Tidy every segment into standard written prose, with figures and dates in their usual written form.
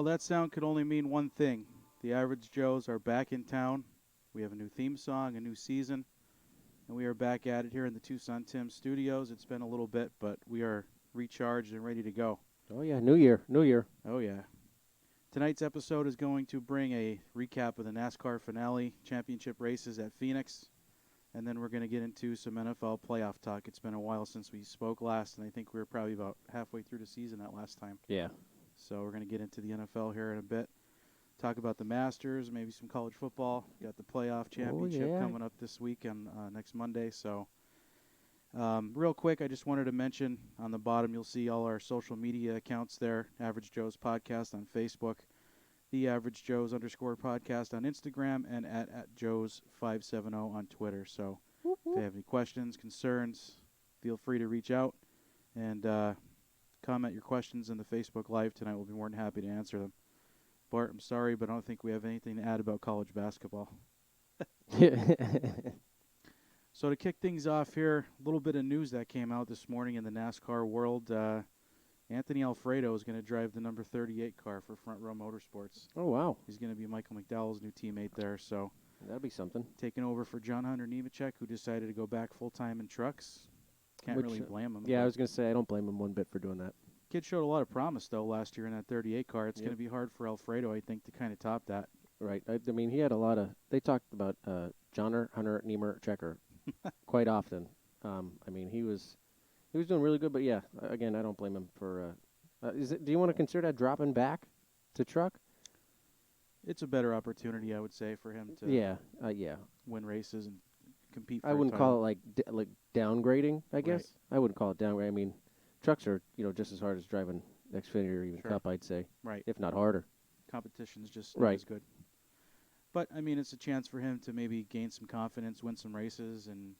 that sound could only mean one thing. The Average Joes are back in town. We have a new theme song, a new season, and we are back at it here in the Tucson Tim studios. It's been a little bit, but we are recharged and ready to go. Oh, yeah, New Year. Oh, yeah. Tonight's episode is going to bring a recap of the Nascar finale championship races at Phoenix, and then we're going to get into some NFL playoff talk. It's been a while since we spoke last, and I think we were probably about halfway through the season that last time. Yeah. So we're going to get into the NFL here in a bit. Talk about the Masters, maybe some college football. Got the playoff championship coming up this week on next Monday. So real quick, I just wanted to mention on the bottom, you'll see all our social media accounts there. Average Joe's Podcast on Facebook, the Average Joe's _ podcast on Instagram, and at Joe's570 on Twitter. So if you have any questions, concerns, feel free to reach out and comment your questions in the Facebook Live tonight. We'll be more than happy to answer them. Bart, I'm sorry, but I don't think we have anything to add about college basketball. So to kick things off here, a little bit of news that came out this morning in the NASCAR world. Anthony Alfredo is going to drive the number 38 car for Front Row Motorsports. Oh, wow. He's going to be Michael McDowell's new teammate there. So that'll be something. Taking over for John Hunter Nemechek, who decided to go back full-time in trucks. Can't really blame him. Yeah, I was going to say, I don't blame him one bit for doing that. Kid showed a lot of promise, though, last year in that 38 car. It's going to be hard for Alfredo, I think, to kind of top that. Right. I mean, he had a lot of – they talked about John Hunter Nemechek quite often. I mean, he was doing really good, but, yeah, again, I don't blame him for do you want to consider that dropping back to truck? It's a better opportunity, I would say, for him to win races and compete for I wouldn't call it like downgrading, I guess. Right. I wouldn't call it downgrading. I mean, trucks are, just as hard as driving Xfinity or even Cup, I'd say. Right. If not harder. Competition's just not as good. But, I mean, it's a chance for him to maybe gain some confidence, win some races, and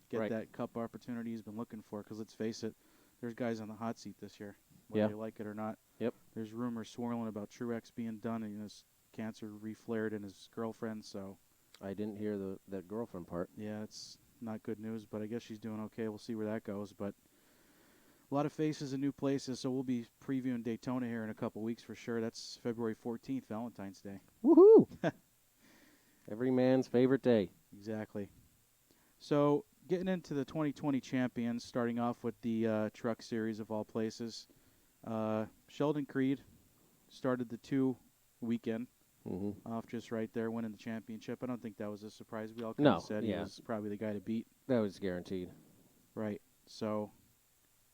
get that Cup opportunity he's been looking for. Because let's face it, there's guys on the hot seat this year, whether they like it or not. Yep. There's rumors swirling about Truex being done, and his cancer reflared in his girlfriend, so. I didn't hear that girlfriend part. Yeah, it's not good news, but I guess she's doing okay. We'll see where that goes. But a lot of faces and new places, so we'll be previewing Daytona here in a couple weeks for sure. That's February 14th, Valentine's Day. Woohoo! Every man's favorite day. Exactly. So getting into the 2020 champions, starting off with the Truck Series of all places. Sheldon Creed started the 2 weekend. Off just right there, winning the championship. I don't think that was a surprise. We all kind of said he was probably the guy to beat. That was guaranteed. Right. So,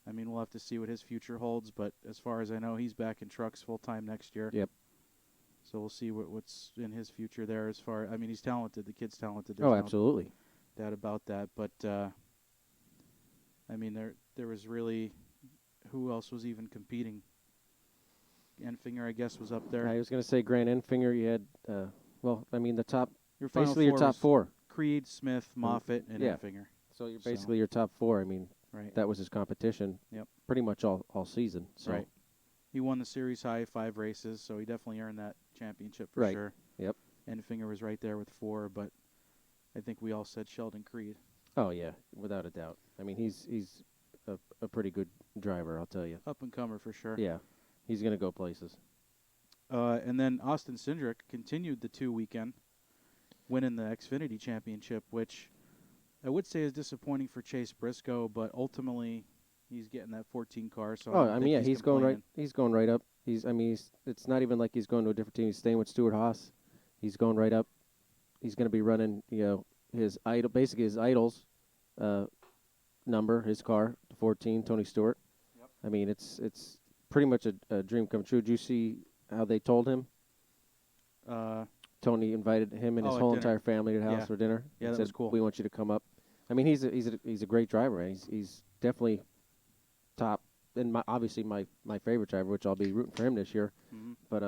I mean, we'll have to see what his future holds. But as far as I know, he's back in trucks full-time next year. Yep. So we'll see what's in his future there as far. I mean, he's talented. The kid's talented. There's absolutely. No doubt about that. But, I mean, there was really – who else was even competing? Enfinger, I guess, was up there. I was going to say Grant Enfinger. You had, the top. Basically your top four. Creed, Smith, Moffitt, and Enfinger. So you're basically your top four. I mean, that was his competition. Yep. Pretty much all season. So. Right. He won the series high 5 races, so he definitely earned that championship for sure. Yep. Enfinger was right there with 4, but I think we all said Sheldon Creed. Oh yeah, without a doubt. I mean, he's a pretty good driver, I'll tell you. Up and comer for sure. Yeah. He's going to go places. And then Austin Cindric continued the 2 weekend, winning the Xfinity Championship, which I would say is disappointing for Chase Briscoe, but ultimately he's getting that 14 car. So he's going right. He's going right up. It's not even like he's going to a different team. He's staying with Stuart Haas. He's going right up. He's going to be running, his idol's number, his car, 14, Tony Stewart. Yep. I mean, it's pretty much a dream come true. Did you see how they told him? Tony invited him and his whole entire family to the house for dinner. Yeah, that was cool. We want you to come up. I mean, he's a great driver, and he's definitely top. And obviously my favorite driver, which I'll be rooting for him this year. Mm-hmm. But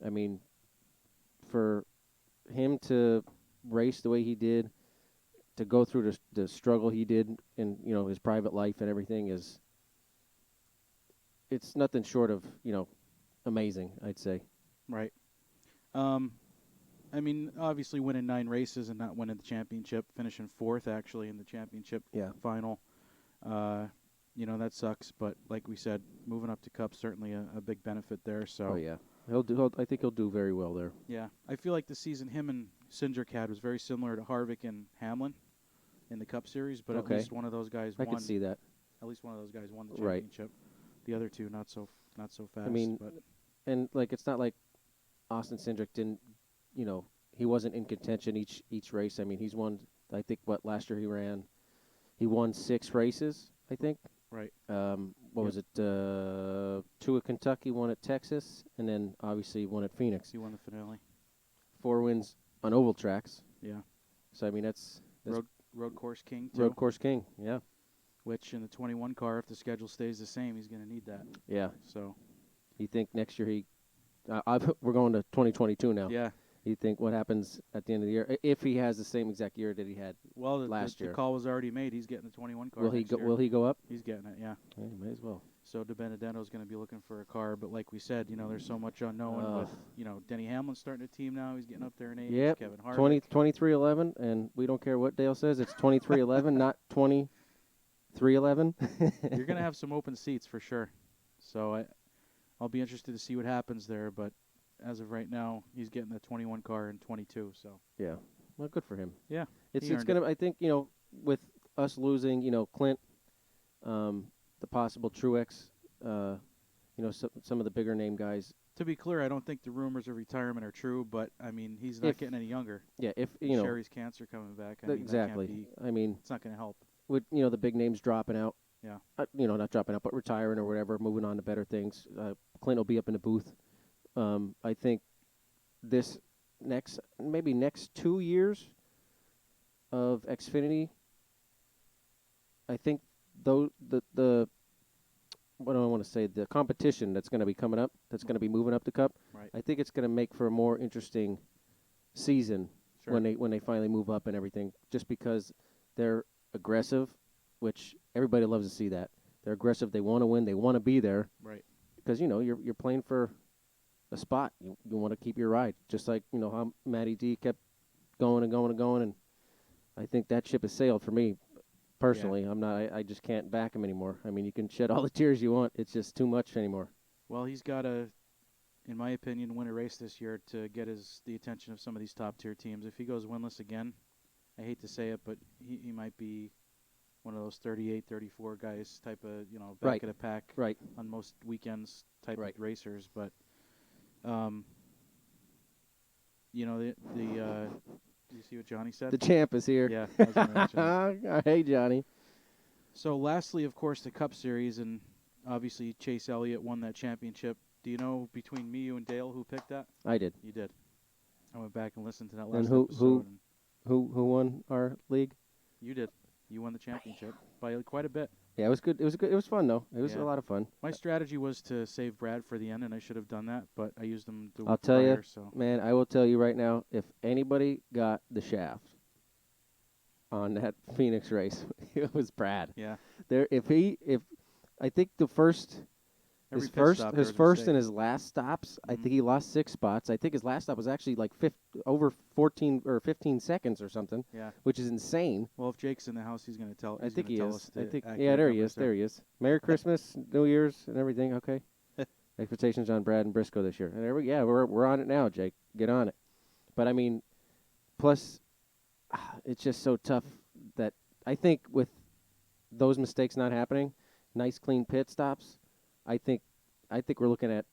I mean, for him to race the way he did, to go through the struggle he did in his private life and everything it's nothing short of, amazing, I'd say. Right. I mean, obviously winning 9 races and not winning the championship, finishing 4th actually in the championship final. That sucks. But like we said, moving up to Cup certainly a big benefit there. So. Oh yeah. I think he'll do very well there. Yeah, I feel like the season him and Cindric had was very similar to Harvick and Hamlin in the Cup Series, but at least one of those guys won. I could see that. At least one of those guys won the Right. championship. The other two not so fast. I mean, but and like it's not like Austin Cindric didn't, he wasn't in contention each race. I mean, he's won. I think last year he won 6 races. I think. right. What was it? 2 at Kentucky, 1 at Texas, and then obviously 1 at Phoenix. He won the finale. 4 wins on oval tracks. Yeah. So I mean that's road course king too. road course king. Yeah. Which in the 21 car, if the schedule stays the same, he's going to need that. Yeah. So. You think next year we're going to 2022 now. Yeah. You think what happens at the end of the year if he has the same exact year that he had last year? The call was already made. He's getting the 21 car. Will he go up? He's getting it. Yeah. Yeah, he may as well. So DiBenedetto's going to be looking for a car, but like we said, there's so much unknown with Denny Hamlin's starting a team now. He's getting up there in age. Yep. Kevin Harvick. 2311, and we don't care what Dale says. It's 2311, not 2311. You're going to have some open seats for sure. So I'll be interested to see what happens there, but as of right now, he's getting the 21 car in 22. So yeah, well, good for him. Yeah, it's gonna. I think with us losing, Clint, the possible Truex, some of the bigger name guys. To be clear, I don't think the rumors of retirement are true, but I mean he's not getting any younger. Yeah, if Sherry's cancer coming back. Exactly. I mean, it's not going to help. With the big names dropping out. Yeah. Not dropping out, but retiring or whatever, moving on to better things. Clint will be up in the booth. I think this next 2 years of Xfinity, I think the what do I want to say? The competition that's going to be coming up, that's going to be moving up the Cup. Right. I think it's going to make for a more interesting season when they finally move up and everything. Just because they're aggressive, which everybody loves to see that. They're aggressive. They want to win. They want to be there. Right. Because you're playing for a spot. You want to keep your ride, just like how Matty D kept going and going and going, and I think that ship has sailed for me personally. Yeah. I just can't back him anymore. I mean, you can shed all the tears you want. It's just too much anymore. Well, he's got to, in my opinion, win a race this year to get the attention of some of these top tier teams. If he goes winless again, I hate to say it, but he might be one of those 38, 34 guys type of back of the pack on most weekends type of racers, but. You see what Johnny said? The champ is here. Yeah. I was gonna mention that. Hey, Johnny. So lastly, of course, the Cup Series, and obviously Chase Elliott won that championship. Do you know between me, you, and Dale who picked that? I did. You did. I went back and listened to that last episode. And who won our league? You did. You won the championship by quite a bit. Yeah, it was good. It was good. It was fun though. It was a lot of fun. My strategy was to save Brad for the end, and I should have done that, but I used him the I'll tell you, man. I will tell you right now, if anybody got the shaft on that Phoenix race, it was Brad. Yeah. I think the first. His first and his last stops, Mm-hmm. I think he lost 6 spots. I think his last stop was actually like over 14 or 15 seconds or something. Yeah. Which is insane. Well, if Jake's in the house, he's going to tell. I think he is. I think. Yeah, there he is. There he is. Merry Christmas, New Year's, and everything. Okay. Expectations on Brad and Briscoe this year. And we're on it now, Jake. Get on it. But I mean, plus, it's just so tough that I think with those mistakes not happening, nice clean pit stops. I think we're looking at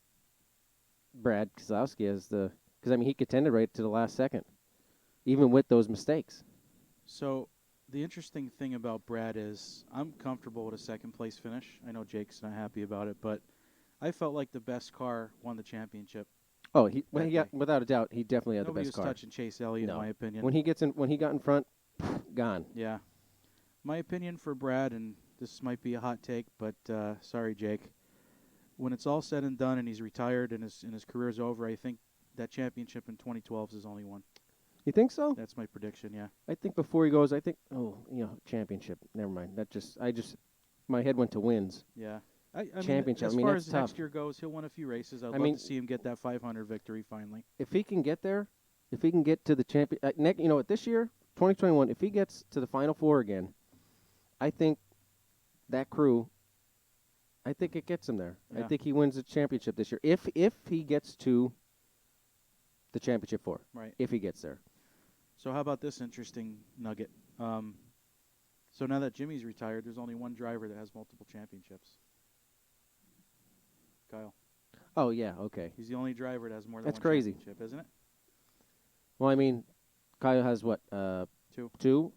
Brad Keselowski as because I mean he contended right to the last second, even with those mistakes. So the interesting thing about Brad is I'm comfortable with a second place finish. I know Jake's not happy about it, but I felt like the best car won the championship. Oh, without a doubt, he definitely had the best car. Nobody was touching Chase Elliott, in my opinion. When he got in front, gone. Yeah, my opinion for Brad, and this might be a hot take, but sorry, Jake. When it's all said and done and he's retired and his career's over, I think that championship in 2012 is his only one. You think so? That's my prediction, yeah. I think before he goes, championship. Never mind. My head went to wins. Yeah. Championship. As far as next year goes, he'll win a few races. I'd love to see him get that 500 victory finally. If he can get there, if he can get to the champion, this year, 2021, if he gets to the Final Four again, I think that crew I think it gets him there. Yeah. I think he wins the championship this year. If he gets to the championship 4. Right. If he gets there. So how about this interesting nugget? So now that Jimmy's retired, there's only one driver that has multiple championships. Kyle. Oh, yeah, okay. He's the only driver that has more than That's one crazy. championship, isn't it? Well, I mean, Kyle has what? 2. 2,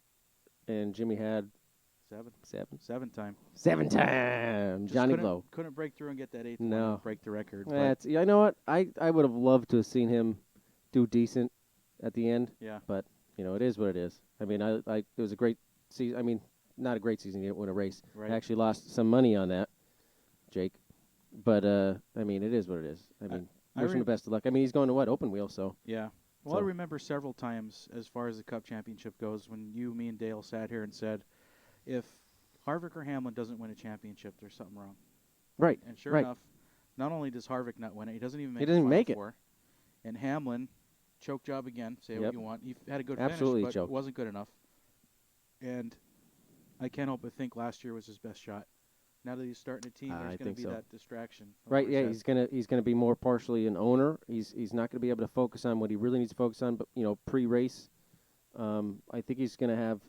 and Jimmy had 7. 7. 7 time. 7 time. Just Johnny couldn't, Blow. Couldn't break through and get that 8th No. one and break the record. Yeah, you know what? I would have loved to have seen him do decent at the end. Yeah. But, it is what it is. I mean, it was a great season. I mean, not a great season. You didn't win a race. Right. I actually lost some money on that, Jake. But, I mean, it is what it is. I mean, wish him the best of luck. I mean, he's going to what? Open wheel, so. Yeah. Well, I remember several times as far as the Cup Championship goes when you, me, and Dale sat here and said, if Harvick or Hamlin doesn't win a championship, there's something wrong. Right. And sure enough, not only does Harvick not win it, he doesn't even make He doesn't make it. 4. And Hamlin, choke job again, say what you want. He had a good Absolutely finish, but choked. it wasn't good enough. And I can't help but think last year was his best shot. Now that he's starting a team, there's going to be that distraction. Right, yeah, he's gonna be more partially an owner. He's not gonna be able to focus on what he really needs to focus on, but pre-race. I think he's gonna have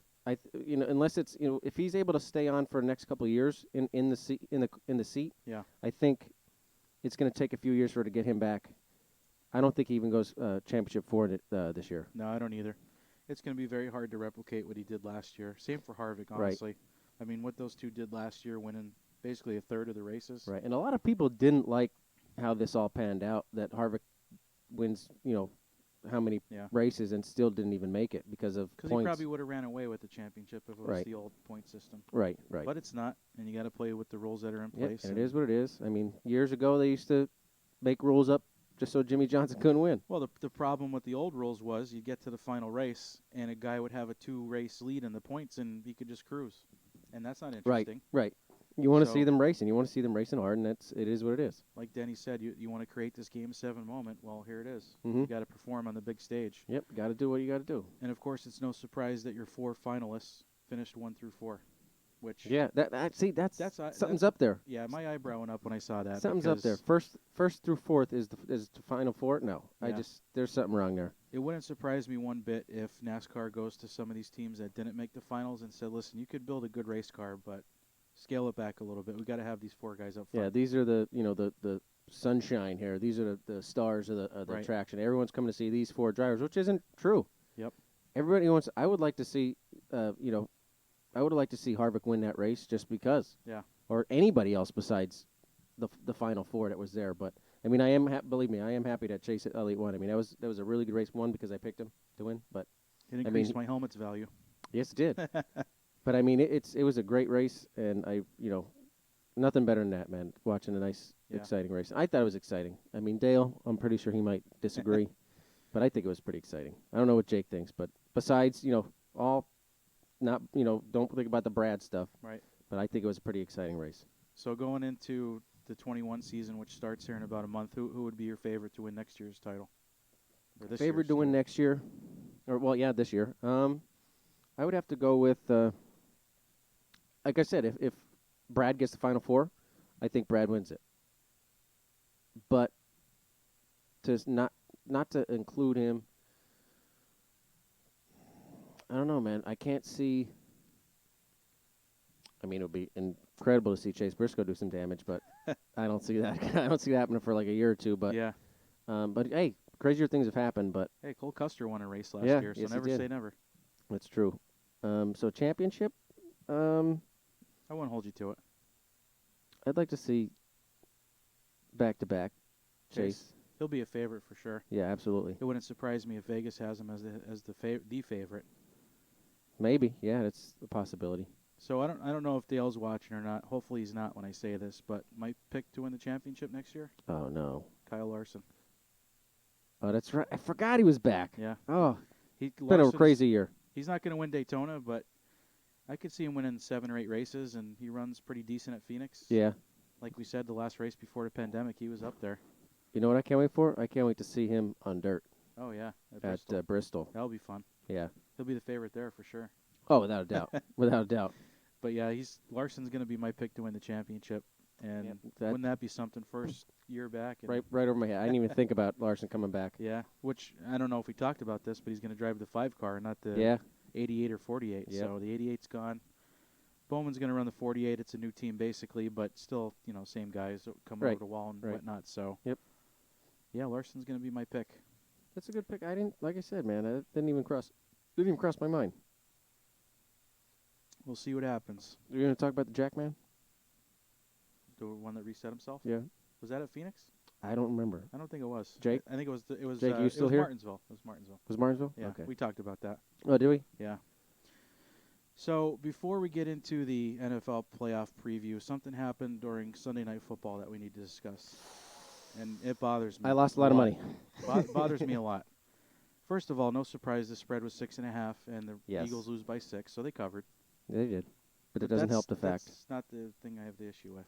unless it's if he's able to stay on for the next couple of years in the seat. Yeah. I think it's gonna take a few years for it to get him back. I don't think he even goes championship 4 this year. No, I don't either. It's going to be very hard to replicate what he did last year. Same for Harvick, honestly. Right. I mean, what those two did last year, winning basically a third of the races. Right, and a lot of people didn't like how this all panned out, that Harvick wins, how many races and still didn't even make it because of points. Because he probably would have ran away with the championship if it was the old point system. Right. But it's not, and you got to play with the rules that are in place. And it is what it is. I mean, years ago they used to make rules up just so Jimmy Johnson couldn't win. Well, the problem with the old rules was you get to the final race, and a guy would have a 2-race lead in the points, and he could just cruise. And that's not interesting. Right. You want to see them racing. You want to see them racing hard, and it is what it is. Like Denny said, you want to create this Game 7 moment. Well, here it is. Mm-hmm. You got to perform on the big stage. Yep, got to do what you got to do. And, of course, it's no surprise that your 4 finalists finished 1 through 4. Which that's something's up there. Yeah, my eyebrow went up when I saw that. Something's up there. First through 4th is the final 4. No, yeah. There's something wrong there. It wouldn't surprise me one bit if NASCAR goes to some of these teams that didn't make the finals and said, "Listen, you could build a good race car, but scale it back a little bit. We got to have these 4 guys up front." Yeah, these are the the sunshine here. These are the stars of the attraction. Everyone's coming to see these 4 drivers, which isn't true. Yep. Everybody wants. I would like to see I would like to see Harvick win that race just because. Yeah. Or anybody else besides the final 4 that was there. But I mean, believe me, I am happy that Chase Elliott won. I mean, that was a really good race. One because I picked him to win, but it increased my helmet's value. Yes, it did. But I mean, it was a great race, and nothing better than that, man. Watching a nice, exciting race. I thought it was exciting. I mean, Dale, I'm pretty sure he might disagree, but I think it was pretty exciting. I don't know what Jake thinks, but besides, don't think about the Brad stuff. Right. But I think it was a pretty exciting race. So going into the 21 season, which starts here in about a month, who would be your favorite to win next year's title? Or this Favorite year's to win next year? This year. I would have to go with, like I said, if Brad gets the Final 4, I think Brad wins it. But to not to include him, I don't know, man. I can't see. I mean, it would be incredible to see Chase Briscoe do some damage, but I don't see that. I don't see that happening for like a year or two. But yeah. But hey, crazier things have happened. But hey, Cole Custer won a race last year, so yes, never say never. That's true. So championship. I won't hold you to it. I'd like to see back-to-back Chase. He'll be a favorite for sure. Yeah, absolutely. It wouldn't surprise me if Vegas has him as the favorite. Maybe, yeah, it's a possibility. So I don't know if Dale's watching or not. Hopefully he's not when I say this, but my pick to win the championship next year? Oh no, Kyle Larson. Oh, that's right. I forgot he was back. Yeah. Oh, it's been a crazy year. He's not going to win Daytona, but I could see him winning 7 or 8 races, and he runs pretty decent at Phoenix. Yeah. Like we said, the last race before the pandemic, he was up there. You know what I can't wait for? I can't wait to see him on dirt. Oh, yeah. At Bristol. That'll be fun. Yeah. He'll be the favorite there for sure. Oh, without a doubt. Without a doubt. But, yeah, Larson's going to be my pick to win the championship. And wouldn't that be something first year back? And right over my head. I didn't even think about Larson coming back. Yeah, which I don't know if we talked about this, but he's going to drive the 5 car, not the 88 or 48. Yep. So the 88's gone. Bowman's going to run the 48. It's a new team basically, but still, same guys coming over the wall and whatnot. So yeah, Larson's going to be my pick. That's a good pick. Like I said, man, it didn't even cross my mind. We'll see what happens. You're going to talk about the Jackman? The one that reset himself? Yeah. Was that at Phoenix? I don't remember. I don't think it was. Jake? I think it was. Jake, you still here? Martinsville. It was Martinsville. Was Martinsville? Yeah. Okay. We talked about that. Oh, did we? Yeah. So before we get into the NFL playoff preview, something happened during Sunday Night Football that we need to discuss, and it bothers me. I lost a lot of money. Bothers me a lot. First of all, no surprise, the spread was 6.5, and the Eagles lose by 6, so they covered. They did, but it doesn't help the fact. That's not the thing I have the issue with.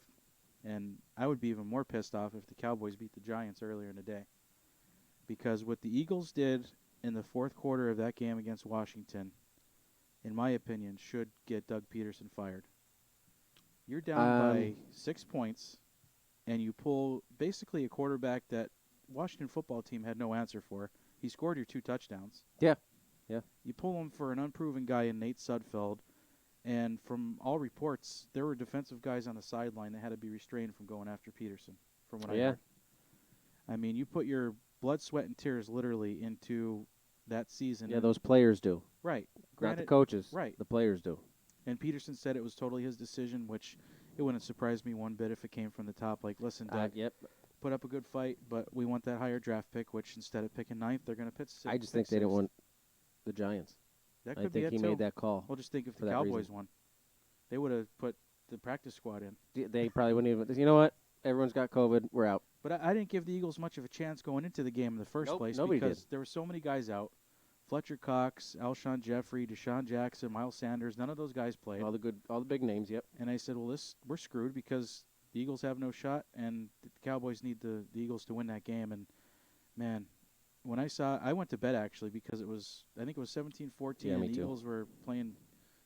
And I would be even more pissed off if the Cowboys beat the Giants earlier in the day. Because what the Eagles did in the fourth quarter of that game against Washington, in my opinion, should get Doug Peterson fired. You're down by 6 points, and you pull basically a quarterback that Washington football team had no answer for. He scored your 2 touchdowns. Yeah. You pull him for an unproven guy in Nate Sudfeld. And from all reports, there were defensive guys on the sideline that had to be restrained from going after Peterson, from what I heard. I mean, you put your blood, sweat, and tears literally into that season. Yeah, those players do. Right. Not the coaches. Right. The players do. And Peterson said it was totally his decision, which it wouldn't surprise me one bit if it came from the top. Like, listen, Doug, put up a good fight, but we want that higher draft pick, which instead of picking 9th, they're going to pick 6th. I just think they didn't want the Giants. That could be it, I think he made that call. Well, just think if the Cowboys won. They would have put the practice squad in. They probably wouldn't even. You know what? Everyone's got COVID. We're out. But I didn't give the Eagles much of a chance going into the game in the first place because there were so many guys out. Fletcher Cox, Alshon Jeffrey, Deshaun Jackson, Miles Sanders. None of those guys played. All the big names. Yep. And I said, well, we're screwed because the Eagles have no shot, and the Cowboys need the Eagles to win that game. And man, when I went to bed actually because I think it was 17-14, and the Eagles were playing.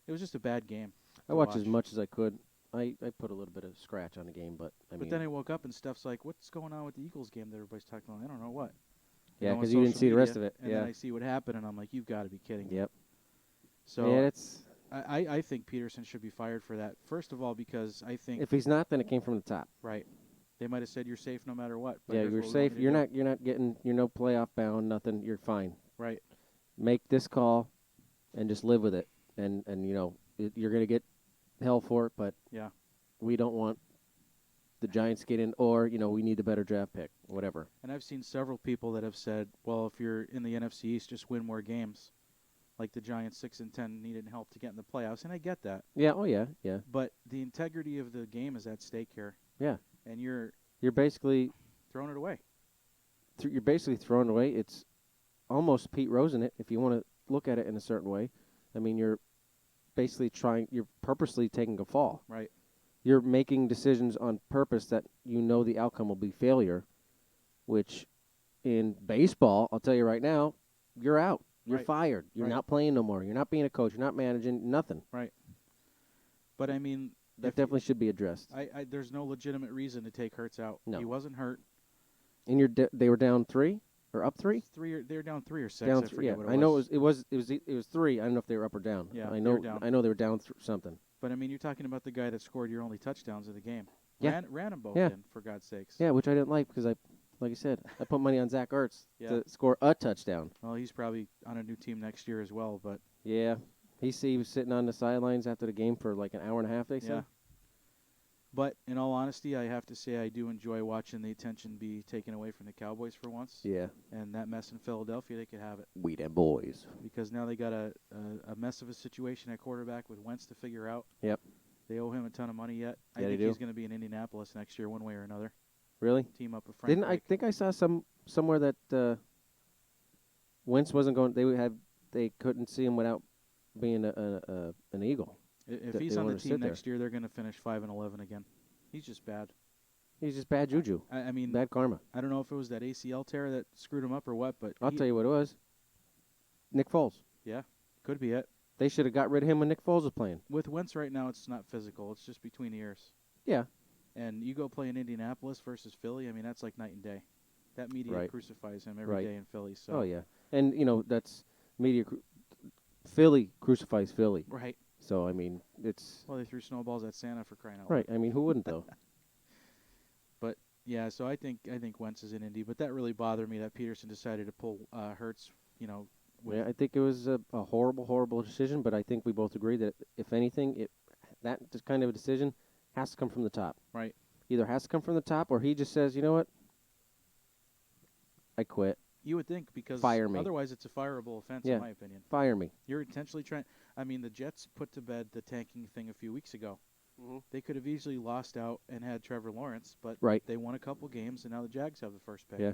It was just a bad game. I watched as much as I could. I put a little bit of scratch on the game, but But then I woke up and stuff's like, what's going on with the Eagles game that everybody's talking about? I don't know what. Yeah, because you didn't see the rest of it. And then I see what happened, and I'm like, you've got to be kidding me. Yep. So yeah, I think Peterson should be fired for that. First of all, because I think if he's not, then it came from the top. Right. They might have said you're safe no matter what. But yeah, you're safe. You're not getting. You're no playoff bound. Nothing. You're fine. Right. Make this call, and just live with it. And you're gonna get hell for it, but we don't want the Giants to get in, or we need a better draft pick, whatever. And I've seen several people that have said, well, if you're in the NFC East, just win more games. Like the Giants 6-10 needed help to get in the playoffs, and I get that. Yeah. Oh yeah. Yeah. But the integrity of the game is at stake here. Yeah. And you're basically throwing it away. You're basically throwing it away. It's almost Pete Rose in it, if you want to look at it in a certain way. I mean, you're basically you're purposely taking a fall. Right. You're making decisions on purpose that the outcome will be failure, which in baseball, I'll tell you right now, you're out. You're fired. You're not playing no more. You're not being a coach. You're not managing nothing. Right. But, I mean, that definitely should be addressed. There's no legitimate reason to take Hurts out. No. He wasn't hurt. And they were down 3 or up 3? They were down 3 or 6. Down I forget what it was. I know it was 3. I don't know if they were up or down. Yeah, I know they were down. I know they were down something. But I mean, you're talking about the guy that scored your only touchdowns of the game. Yeah. Ran them both in, for God's sakes. Yeah, which I didn't like because like I said, I put money on Zach Ertz to score a touchdown. Well, he's probably on a new team next year as well, but yeah, he was sitting on the sidelines after the game for like an hour and a half. They said. Yeah. But in all honesty, I have to say I do enjoy watching the attention be taken away from the Cowboys for once. Yeah. And that mess in Philadelphia, they could have it. We them boys. Because now they got a mess of a situation at quarterback with Wentz to figure out. Yep. They owe him a ton of money yet. I Yeah, think they do. he's going to be in Indianapolis next year, one way or another. Really? Team up with Frank. I think I saw somewhere that Wentz wasn't going. They couldn't see him without being an Eagle. If he's on the team next year, they're going to finish 5-11 again. He's just bad. He's just bad juju. I mean, bad karma. I don't know if it was that ACL tear that screwed him up or what, but I'll tell you what it was. Nick Foles. Yeah, could be it. They should have got rid of him when Nick Foles was playing. With Wentz right now, it's not physical. It's just between the ears. Yeah, And you go play in Indianapolis versus Philly. I mean, that's like night and day. That media Right. crucifies him every Right. day in Philly. So Oh yeah, and that's media. Philly crucifies Philly. right. So I mean, it's Well, they threw snowballs at Santa for crying out right. loud. I mean, who wouldn't though? But yeah, so I think Wentz is in Indy, but that really bothered me that Peterson decided to pull Hurts. With Yeah, I think it was a horrible, horrible decision. But I think we both agree that if anything, kind of a decision has to come from the top. right. Either has to come from the top, or he just says, you know what, I quit. You would think because Fire me. otherwise it's a fireable offense Yeah. in my opinion. Fire me. You're intentionally trying. I mean, the Jets put to bed the tanking thing a few weeks ago. Mm-hmm. They could have easily lost out and had Trevor Lawrence, but Right. they won a couple games, and now the Jags have the first pick. Yeah.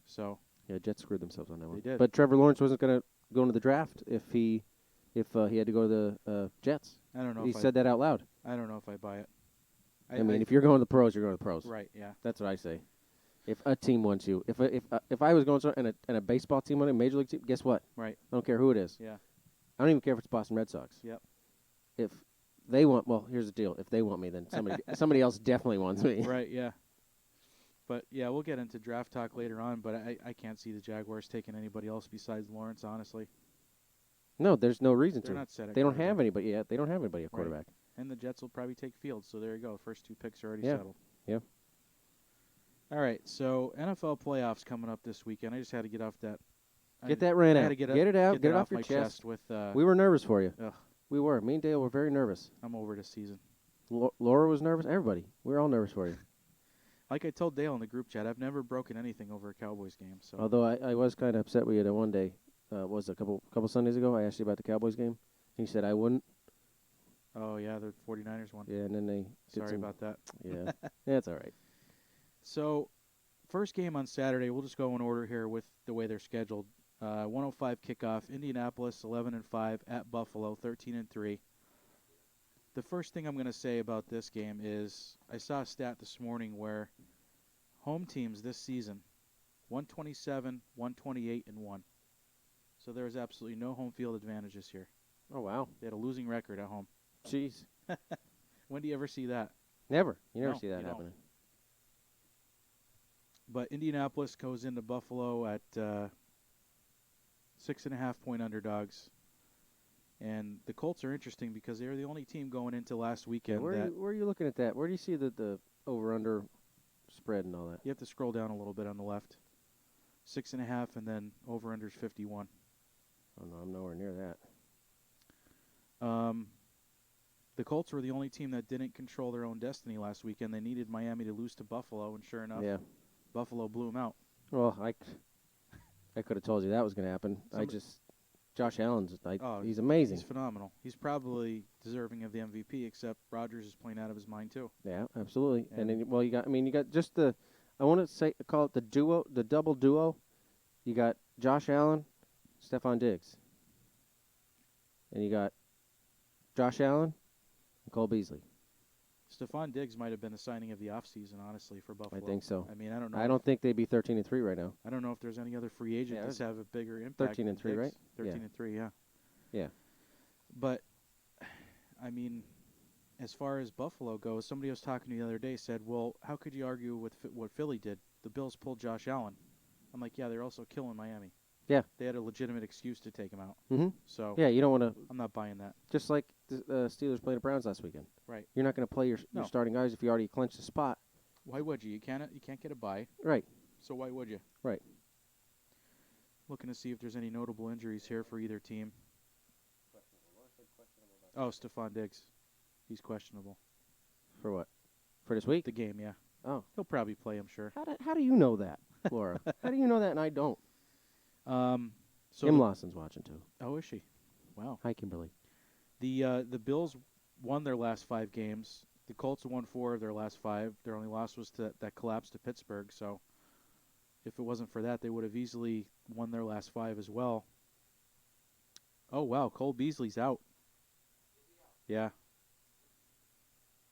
So Yeah, Jets screwed themselves on that one. They did. But Trevor Lawrence wasn't going to go into the draft if he had to go to the Jets. I don't know. He if said that out loud. I don't know if I buy it. I mean, if you're going to the pros, you're going to the pros. right, yeah, That's what I say. If a team wants you, if I was going to and a baseball team wanted a major league team, guess what? right, I don't care who it is. yeah, I don't even care if it's Boston Red Sox. yep, If they want, well, here's the deal. If they want me, then somebody else definitely wants me. right, yeah. But yeah, we'll get into draft talk later on. But I can't see the Jaguars taking anybody else besides Lawrence. Honestly, No, there's no reason they're to. not set. At They don't quarterback. have anybody yet. They don't have anybody at quarterback. And the Jets will probably take Fields. So there you go. First two picks are already Yeah. settled. Yeah. All right. So NFL playoffs coming up this weekend. I just had to get off that. Get that rant I out. had to get it out. Get Get that it off your my chest. with. We were nervous for you. Ugh, We were. Me and Dale were very nervous. I'm over this season. Laura was nervous. Everybody. We were all nervous for you. Like I told Dale in the group chat, I've never broken anything over a Cowboys game. So Although I was kind of upset with you that one day, was it a couple Sundays ago, I asked you about the Cowboys game. And you said I wouldn't. Oh yeah, the 49ers won. Yeah, and then they did Sorry about that. Yeah. That's all right. So, first game on Saturday. We'll just go in order here with the way they're scheduled. 105 kickoff. Indianapolis 11-5 at Buffalo 13-3. The first thing I'm going to say about this game is I saw a stat this morning where home teams this season 127, 128, and 1. So there is absolutely no home field advantage this year. Oh, wow. They had a losing record at home. Jeez. When do you ever see that? Never. You never No, see that you don't. happening. But Indianapolis goes into Buffalo at 6.5-point underdogs. And the Colts are interesting because they were the only team going into last weekend Where are you looking at that? Where do you see the over-under spread and all that? you have to scroll down a little bit on the left. 6.5 and then over-under's 51. Oh, no, I'm nowhere near that. The Colts were the only team that didn't control their own destiny last weekend. They needed Miami to lose to Buffalo, and sure enough, Yeah. Buffalo blew them out. Well, I could have told you that was going to happen. Josh Allen's, he's amazing. He's phenomenal. He's probably deserving of the MVP, except Rodgers is playing out of his mind too. Yeah, absolutely. And And then, you got just I want to call it the double duo. You got Josh Allen, Stephon Diggs. And you got Josh Allen and Cole Beasley. Stephon Diggs might have been the signing of the offseason, honestly, for Buffalo. I think so. I mean, I don't know. I don't think they'd be 13-3 right now. I don't know if there's any other free agent Yeah, that's have a bigger impact. 13-3, than right? Diggs. 13-3, yeah. Yeah. But, I mean, as far as Buffalo goes, somebody I was talking to the other day said, well, how could you argue with what Philly did? The Bills pulled Josh Allen. I'm like, yeah, they're also killing Miami. Yeah. They had a legitimate excuse to take him out. Mm-hmm. So Yeah, you don't want to. I'm not buying that. Just like the Steelers played the Browns last weekend. Right. You're not going to play your No. starting guys if you already clinched a spot. Why would you? You can't get a bye. Right. So why would you? Right. Looking to see if there's any notable injuries here for either team. Oh, Stephon Diggs. He's questionable. For what? For this week? The game, yeah. Oh. He'll probably play, I'm sure. How do you know that, Laura? How do you know that and I don't? So Kim Lawson's watching too. Oh, is she? Wow. Hi, Kimberly. The Bills won their last 5 games. The Colts won 4 of their last 5. Their only loss was to that collapse to Pittsburgh. So if it wasn't for that, they would have easily won their last 5 as well. Oh, wow. Cole Beasley's out. Yeah.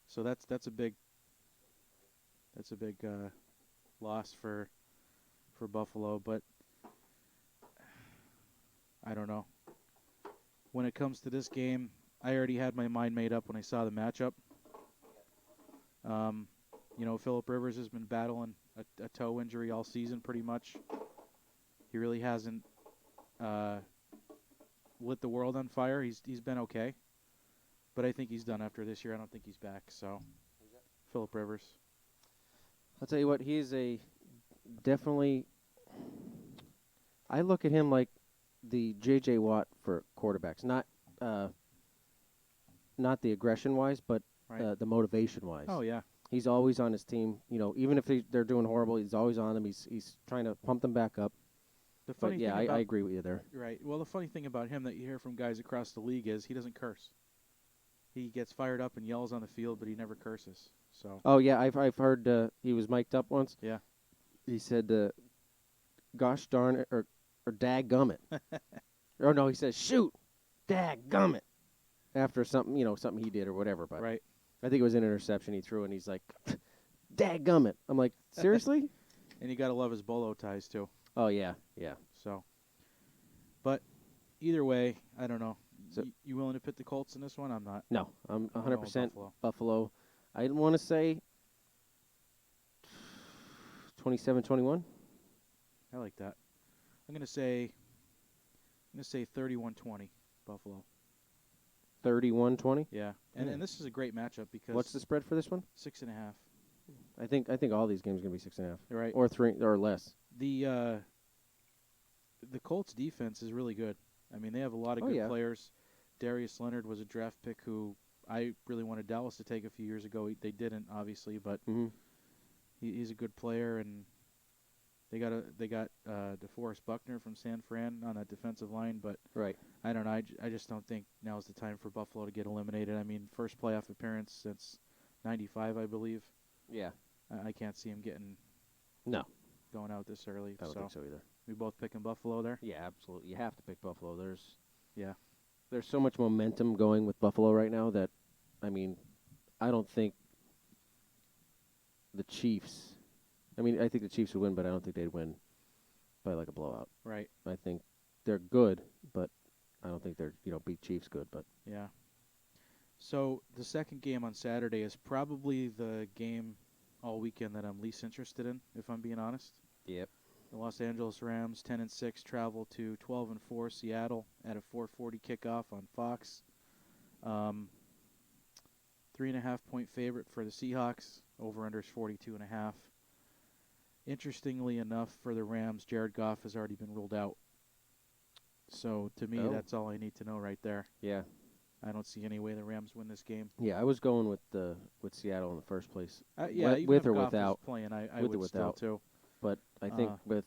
So that's a big loss for Buffalo, but I don't know. When it comes to this game, I already had my mind made up when I saw the matchup. Phillip Rivers has been battling a toe injury all season pretty much. He really hasn't lit the world on fire. He's been okay. But I think he's done after this year. I don't think he's back. So, Phillip Rivers. I'll tell you what, he is definitely. I look at him like the J.J. Watt for quarterbacks, not the aggression wise, but Right. the motivation wise. Oh yeah. He's always on his team. Even if they're doing horrible, he's always on them. He's trying to pump them back up. The funny But yeah, thing about I agree with you there. right. Well, the funny thing about him that you hear from guys across the league is he doesn't curse. He gets fired up and yells on the field, but he never curses. So. Oh yeah, I've heard he was mic'd up once. Yeah. He said, "Gosh darn it," or "Dag-gummit." Or no, he says, "Shoot, dag-gummit," after something he did or whatever. But right. I think it was an interception he threw, and he's like, "Dag-gummit." I'm like, seriously? And you got to love his bolo ties too. Oh yeah, yeah. So. But either way, I don't know. So you willing to put the Colts in this one? I'm not. No, I'm I'm 100% Buffalo. Buffalo. I want to say 27-21. I like that. I'm gonna say 31-20 Buffalo. 31-20. Yeah. And this is a great matchup because What's the spread for this one? 6.5. I think all these games are gonna be 6.5. Right. Or 3 or less. The Colts defense is really good. I mean, they have a lot of good players. Darius Leonard was a draft pick who I really wanted Dallas to take a few years ago. They didn't, obviously, but he's a good player, and they got DeForest Buckner from San Fran on that defensive line. But right. I don't know. I just don't think now's the time for Buffalo to get eliminated. I mean, first playoff appearance since '95, I believe. Yeah. I can't see him going out this early. I don't think so either. We both picking Buffalo there? Yeah, absolutely. You have to pick Buffalo. There's so much momentum going with Buffalo right now that, I mean, I don't think the Chiefs. I mean, I think the Chiefs would win, but I don't think they'd win by like a blowout. Right. I think they're good, but I don't think they're beat Chiefs good. But yeah. So the second game on Saturday is probably the game all weekend that I'm least interested in, if I'm being honest. Yep. The Los Angeles Rams, 10-6, travel to 12-4 Seattle at a 4:40 kickoff on Fox. 3.5-point favorite for the Seahawks. Over/under is 42.5. Interestingly enough, for the Rams, Jared Goff has already been ruled out. So to me, that's all I need to know right there. Yeah. I don't see any way the Rams win this game. Yeah, I was going with Seattle in the first place. Even with if or Goff without. was playing, I with would or still without. too. But I think with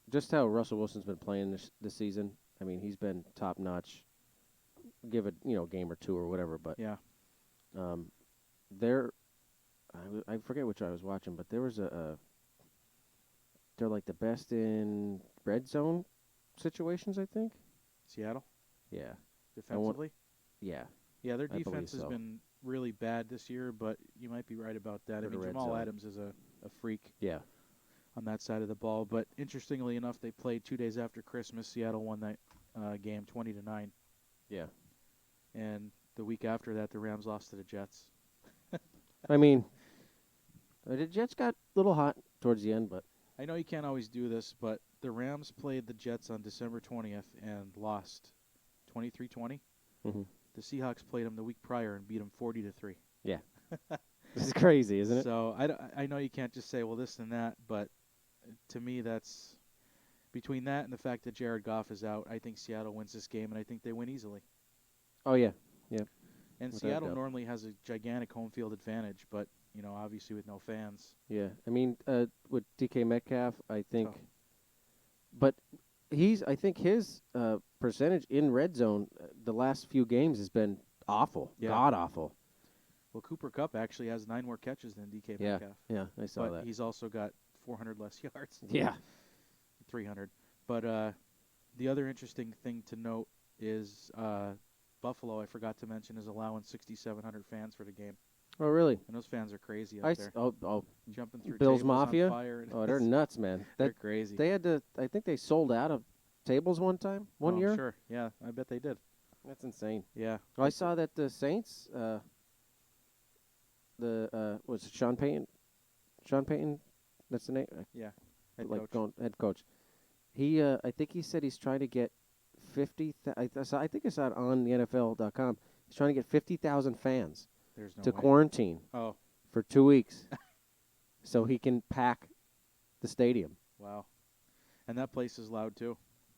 just how Russell Wilson's been playing this season, I mean, he's been top notch. Give it game or two or whatever, but yeah, I forget which I was watching, but there was they're like the best in red zone situations, I think. Seattle. Yeah. Defensively. Yeah. Yeah, their defense has been really bad this year, but you might be right about that. I mean, Jamal Adams is a freak. Yeah. On that side of the ball, but interestingly enough, they played 2 days after Christmas. Seattle won that game 20-9. Yeah. And the week after that, the Rams lost to the Jets. I mean, the Jets got a little hot towards the end, but I know you can't always do this, but the Rams played the Jets on December 20th and lost 23-20. Mm-hmm. The Seahawks played them the week prior and beat them 40-3. Yeah. This is crazy, isn't it? So I know you can't just say, well, this and that, but to me, that's between that and the fact that Jared Goff is out, I think Seattle wins this game, and I think they win easily. Oh, yeah. Yeah. And Seattle normally has a gigantic home field advantage, but, obviously with no fans. Yeah. I mean, with DK Metcalf, I think. Oh. But I think his percentage in red zone the last few games has been awful. Yeah. God-awful. Well, Cooper Kupp actually has 9 more catches than DK Metcalf. Yeah, I saw that. But he's also got 400 less yards. Yeah. 300. But the other interesting thing to note is Buffalo, I forgot to mention, is allowing 6,700 fans for the game. Oh, really? And those fans are crazy out there. Jumping through Bill's tables Mafia? on fire. Oh, they're nuts, man. They're crazy. They had to, I think they sold out of tables one year. Sure. Yeah, I bet they did. That's insane. Yeah. Well, I saw that the Saints, was it Sean Payton? Sean Payton, that's the name. Yeah, head Like coach. head coach. He, I think he said he's trying to get 50. I think it's out on the NFL.com. He's trying to get 50,000 fans There's no to way. quarantine Oh, for 2 weeks, so he can pack the stadium. wow. And that place is loud too.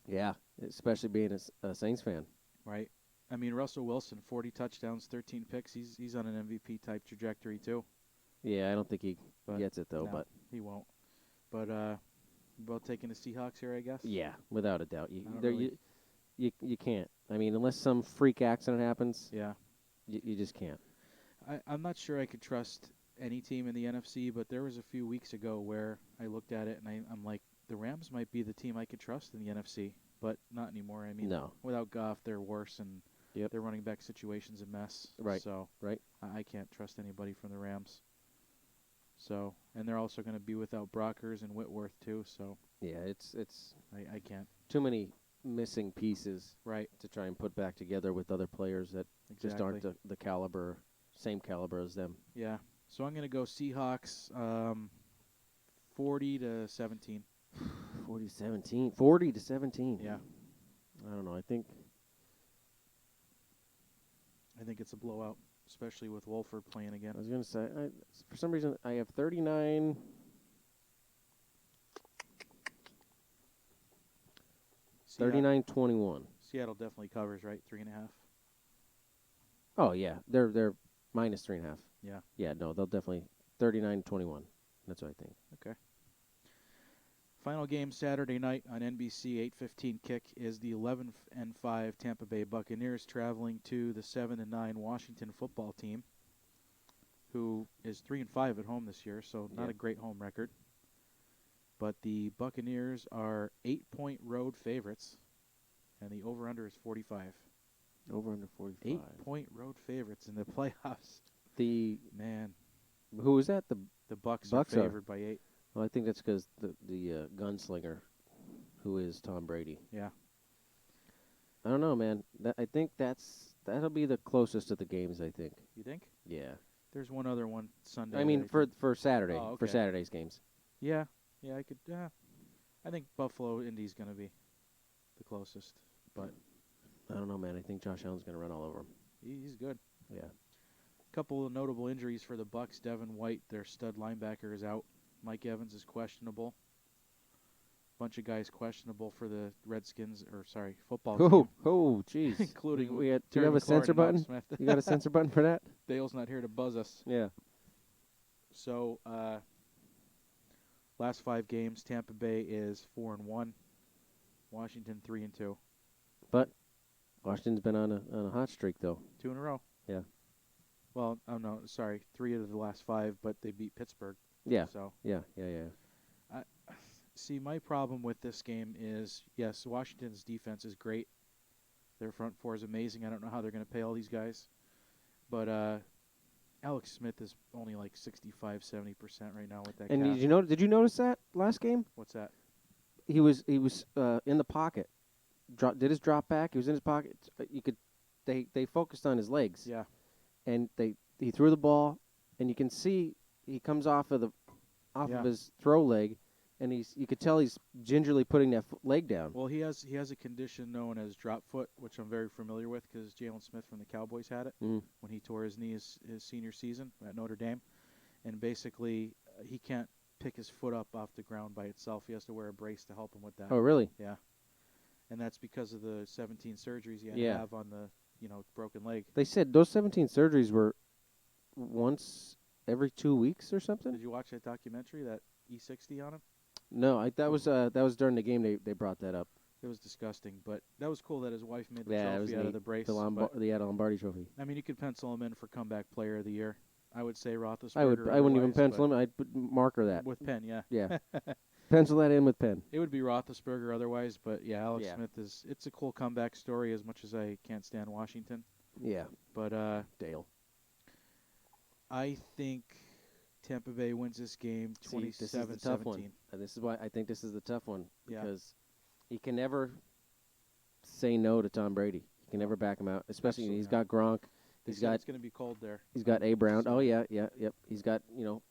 Yeah, especially being a Saints fan. Right. I mean, Russell Wilson, 40 touchdowns, 13 picks. He's on an MVP type trajectory too. Yeah, I don't think he But gets it though, no, but he won't. But about taking the Seahawks here, I guess. yeah, without a doubt, I don't really- you can't. I mean, unless some freak accident happens, Yeah. you just can't. I'm not sure I could trust any team in the NFC, but there was a few weeks ago where I looked at it and I'm like, the Rams might be the team I could trust in the NFC, but not anymore. I mean, No. without Goff, they're worse, and Yep. their running back situation's a mess. Right. So Right. I can't trust anybody from the Rams. So, and they're also going to be without Brockers and Whitworth too. So Yeah, it's I can't. too many missing pieces Right. to try and put back together with other players that just aren't the caliber, same caliber as them. Yeah. So I'm going to go Seahawks 40-17. 40 to 17. Yeah. I don't know. I think it's a blowout, especially with Wolford playing again. I was going to say, for some reason, I have 39. Seattle- 39-21. Seattle definitely covers, right? 3.5. Oh yeah, they're minus 3.5. Yeah. Yeah, no, they'll definitely 39-21. That's what I think. Okay. Final game Saturday night on NBC 8:15 kick is the 11-5 Tampa Bay Buccaneers traveling to the 7-9 Washington football team, who is 3-5 at home this year, so not a great home record. But the Buccaneers are 8-point road favorites, and the over/under is 45. Over under 45. 8-point road favorites in the playoffs. The Man, who is that? the Bucks Bucks are are. favored by 8. Well, I think that's because the gunslinger, who is Tom Brady. Yeah. I don't know, man. I think that'll be the closest to the games. I think. You think? Yeah. There's one other one Sunday. I mean, that for think- Saturday, Oh, for okay. Saturday's games. Yeah, I could. I think Buffalo Indy's gonna be the closest, but I don't know, man. I think Josh Allen's gonna run all over him. he's good. Yeah. Couple of notable injuries for the Bucks. Devin White, their stud linebacker, is out. Mike Evans is questionable. Bunch of guys questionable for the Redskins, football team, Jeez. including Do you have Terry a McLaurin censor and Alex button? Smith. You got a censor button for that? Dale's not here to buzz us. Yeah. So, last 5 games, Tampa Bay is 4-1, Washington 3-2. But Washington's been on a hot streak though. 2 in a row. Yeah. Well, oh no, sorry, 3 of the last 5, but they beat Pittsburgh. Yeah. So, Yeah. see, my problem with this game is, yes, Washington's defense is great. Their front four is amazing. I don't know how they're going to pay all these guys. But Alex Smith is only like 65-70% right now with that And calf. did you notice that last game? What's that? He was in the pocket. Did his drop back? He was in his pocket. They focused on his legs. Yeah. And he threw the ball, and you can see he comes off of his throw leg, and you could tell he's gingerly putting that leg down. Well, he has a condition known as drop foot, which I'm very familiar with because Jalen Smith from the Cowboys had it when he tore his knee his senior season at Notre Dame. And basically, he can't pick his foot up off the ground by itself. He has to wear a brace to help him with that. Oh, really? Yeah. And that's because of the 17 surgeries he had Yeah. to have on the broken leg. They said those 17 surgeries were once every 2 weeks or something. Did you watch that documentary, that E60 on him? No, that was during the game they brought that up. It was disgusting, but that was cool that his wife made the Yeah, it was trophy out of neat. the brace. The but, Lombardi Trophy. I mean, you could pencil him in for comeback player of the year. I would say Roethlisberger. I wouldn't even otherwise, pencil but him. I'd put marker that. with pen, yeah. Yeah. Pencil that in with pen. It would be Roethlisberger otherwise, but yeah, Alex Yeah. Smith it's a cool comeback story as much as I can't stand Washington. Yeah. But Dale. I think Tampa Bay wins this game 27-17. This is the tough one. This is why I think this is the tough one Yeah. because he can never say no to Tom Brady. He can never back him out, especially Absolutely he's not. got Gronk. They said it's going to be cold there. He's got A. Brown. Oh, yeah, yep. He's got,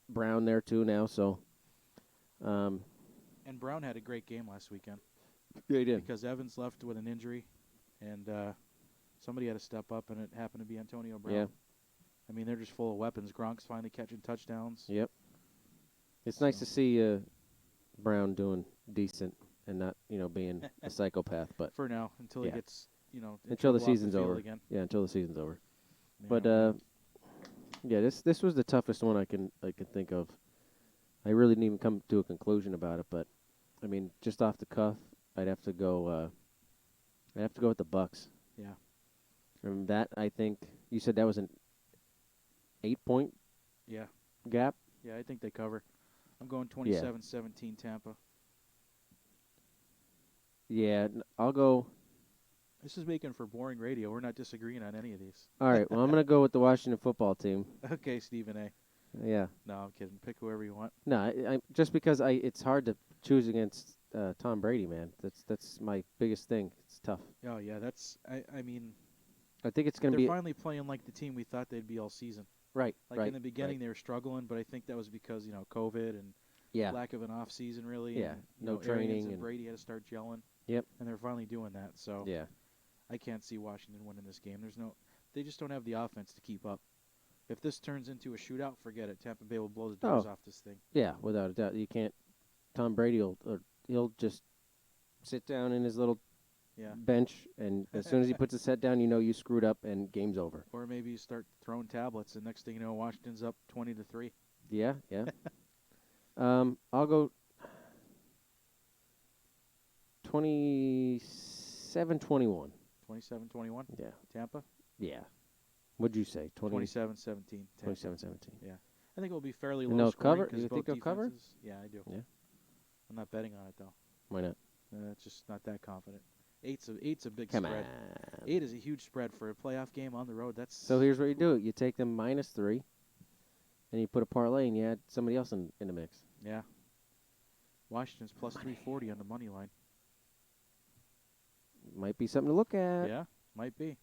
Brown there too now, so. And Brown had a great game last weekend. Yeah, he did. Because Evans left with an injury, and somebody had to step up, and it happened to be Antonio Brown. Yeah. I mean, they're just full of weapons. Gronk's finally catching touchdowns. Yep. It's nice to see Brown doing decent and not, being a psychopath. But for now, until he gets, until the season's over. Again. Yeah, until the season's over. Yeah, but this was the toughest one I can think of. I really didn't even come to a conclusion about it, but I mean, just off the cuff, I'd have to go. I'd have to go with the Bucks. Yeah. And that, I think you said that was an 8-point. Yeah. Gap. Yeah, I think they cover. I'm going 27-17 Tampa. Yeah, I'll go. This is making for boring radio. We're not disagreeing on any of these. All right, well, I'm going to go with the Washington football team. Okay, Stephen A. Yeah. No, I'm kidding. Pick whoever you want. No, I just because it's hard to choose against Tom Brady, man. That's my biggest thing. It's tough. Oh, yeah, that's I mean, I think it's going to be finally playing like the team we thought they'd be all season. Right. Like in the beginning they were struggling, but I think that was because, COVID and lack of an off season really. Yeah. And, no training Arians and Brady had to start gelling. Yep. And they're finally doing that. So yeah. I can't see Washington winning this game. They just don't have the offense to keep up. If this turns into a shootout, forget it. Tampa Bay will blow the doors off this thing. Yeah, without a doubt. You can't. Tom Brady he'll just sit down in his little bench, and as soon as he puts his head down, you screwed up and game's over. Or maybe you start throwing tablets, and next thing you know, Washington's up 20-3. Yeah. I'll go 27-21. 27-21? Yeah. Tampa? Yeah. What'd you say? 27-17. 27-17. Yeah. I think it will be fairly and low they'll scoring. cover? You think they'll cover? Yeah, I do. Yeah. I'm not betting on it, though. Why not? It's just not that confident. Eight's a big Come spread. on. 8 is a huge spread for a playoff game on the road. So here's what you do. You take them -3, and you put a parlay, and you add somebody else in the mix. Yeah. Washington's plus 340 on the money line. Might be something to look at. Yeah, might be.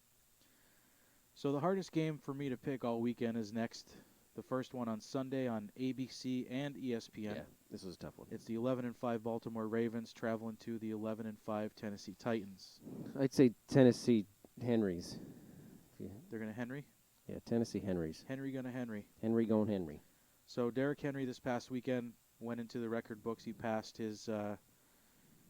So the hardest game for me to pick all weekend is next. The first one on Sunday on ABC and ESPN. Yeah, this was a tough one. It's the 11-5 Baltimore Ravens traveling to the 11-5 Tennessee Titans. I'd say Tennessee Henrys. They're going to Henry? Yeah, Tennessee Henrys. Henry going to Henry. Henry going Henry. So Derrick Henry this past weekend went into the record books. He passed his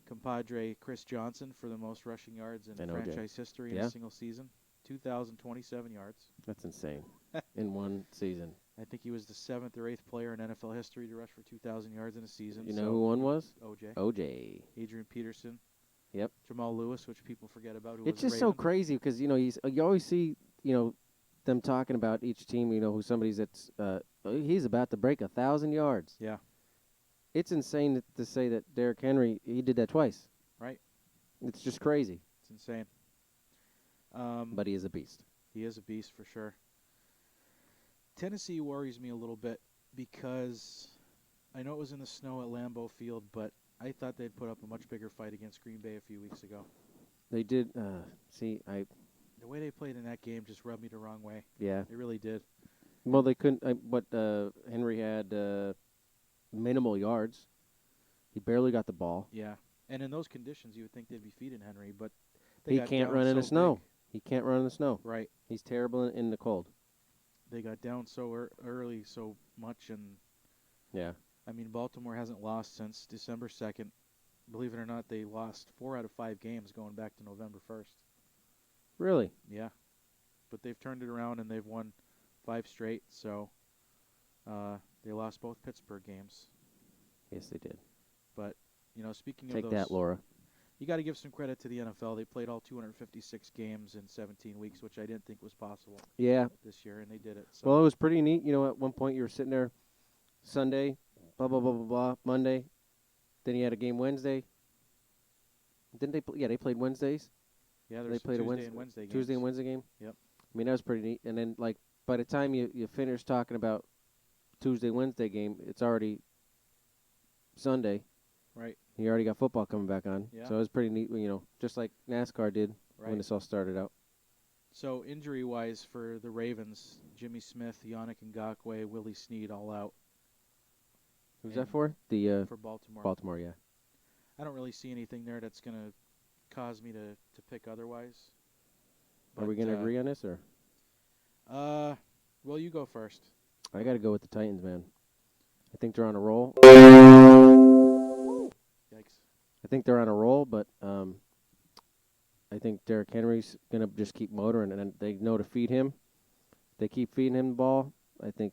compadre Chris Johnson for the most rushing yards in franchise history in a single season. 2,027 yards. That's insane. In one season. I think he was the 7th or 8th player in NFL history to rush for 2,000 yards in a season. You know who one was? OJ. OJ. Adrian Peterson. Yep. Jamal Lewis, which people forget about. It's just so crazy because, you always see, them talking about each team, who somebody's that's, he's about to break 1,000 yards. Yeah. It's insane to say that Derrick Henry, he did that twice. Right. It's just crazy. It's insane. But he is a beast. He is a beast for sure. Tennessee worries me a little bit because I know it was in the snow at Lambeau Field, but I thought they'd put up a much bigger fight against Green Bay a few weeks ago. They did. The way they played in that game just rubbed me the wrong way. Yeah. It really did. Well, they couldn't. Henry had minimal yards. He barely got the ball. Yeah. And in those conditions, you would think they'd be feeding Henry, but he can't run in the snow. He can't run in the snow. Right. He's terrible in the cold. They got down so early so much, and yeah. I mean, Baltimore hasn't lost since December 2nd. Believe it or not, they lost 4 out of 5 games going back to November 1st. Really? Yeah. But they've turned it around, and they've won 5 straight, so they lost both Pittsburgh games. Yes, they did. But, speaking Take of those... Take that, Laura. You got to give some credit to the NFL. They played all 256 games in 17 weeks, which I didn't think was possible. Yeah. This year, and they did it. So. Well, it was pretty neat. At one point you were sitting there Sunday, blah, blah, blah, blah, blah, Monday. Then you had a game Wednesday. Didn't they? They played Wednesdays. Yeah, they played Tuesday and Wednesday games. Tuesday and Wednesday game? Yep. I mean, that was pretty neat. And then, by the time you finish talking about Tuesday, Wednesday game, it's already Sunday. Right. You already got football coming back on. Yeah. So it was pretty neat, just like NASCAR did when this all started out. So injury-wise for the Ravens, Jimmy Smith, Yannick Ngakoue, Willie Snead all out. Who's that for? The for Baltimore. Baltimore, yeah. I don't really see anything there that's going to cause me to pick otherwise. Are we going to agree on this, or? Well, you go first. I got to go with the Titans, man. I think they're on a roll. Yikes. I think they're on a roll, but I think Derrick Henry's going to just keep motoring, and they know to feed him. They keep feeding him the ball. I think,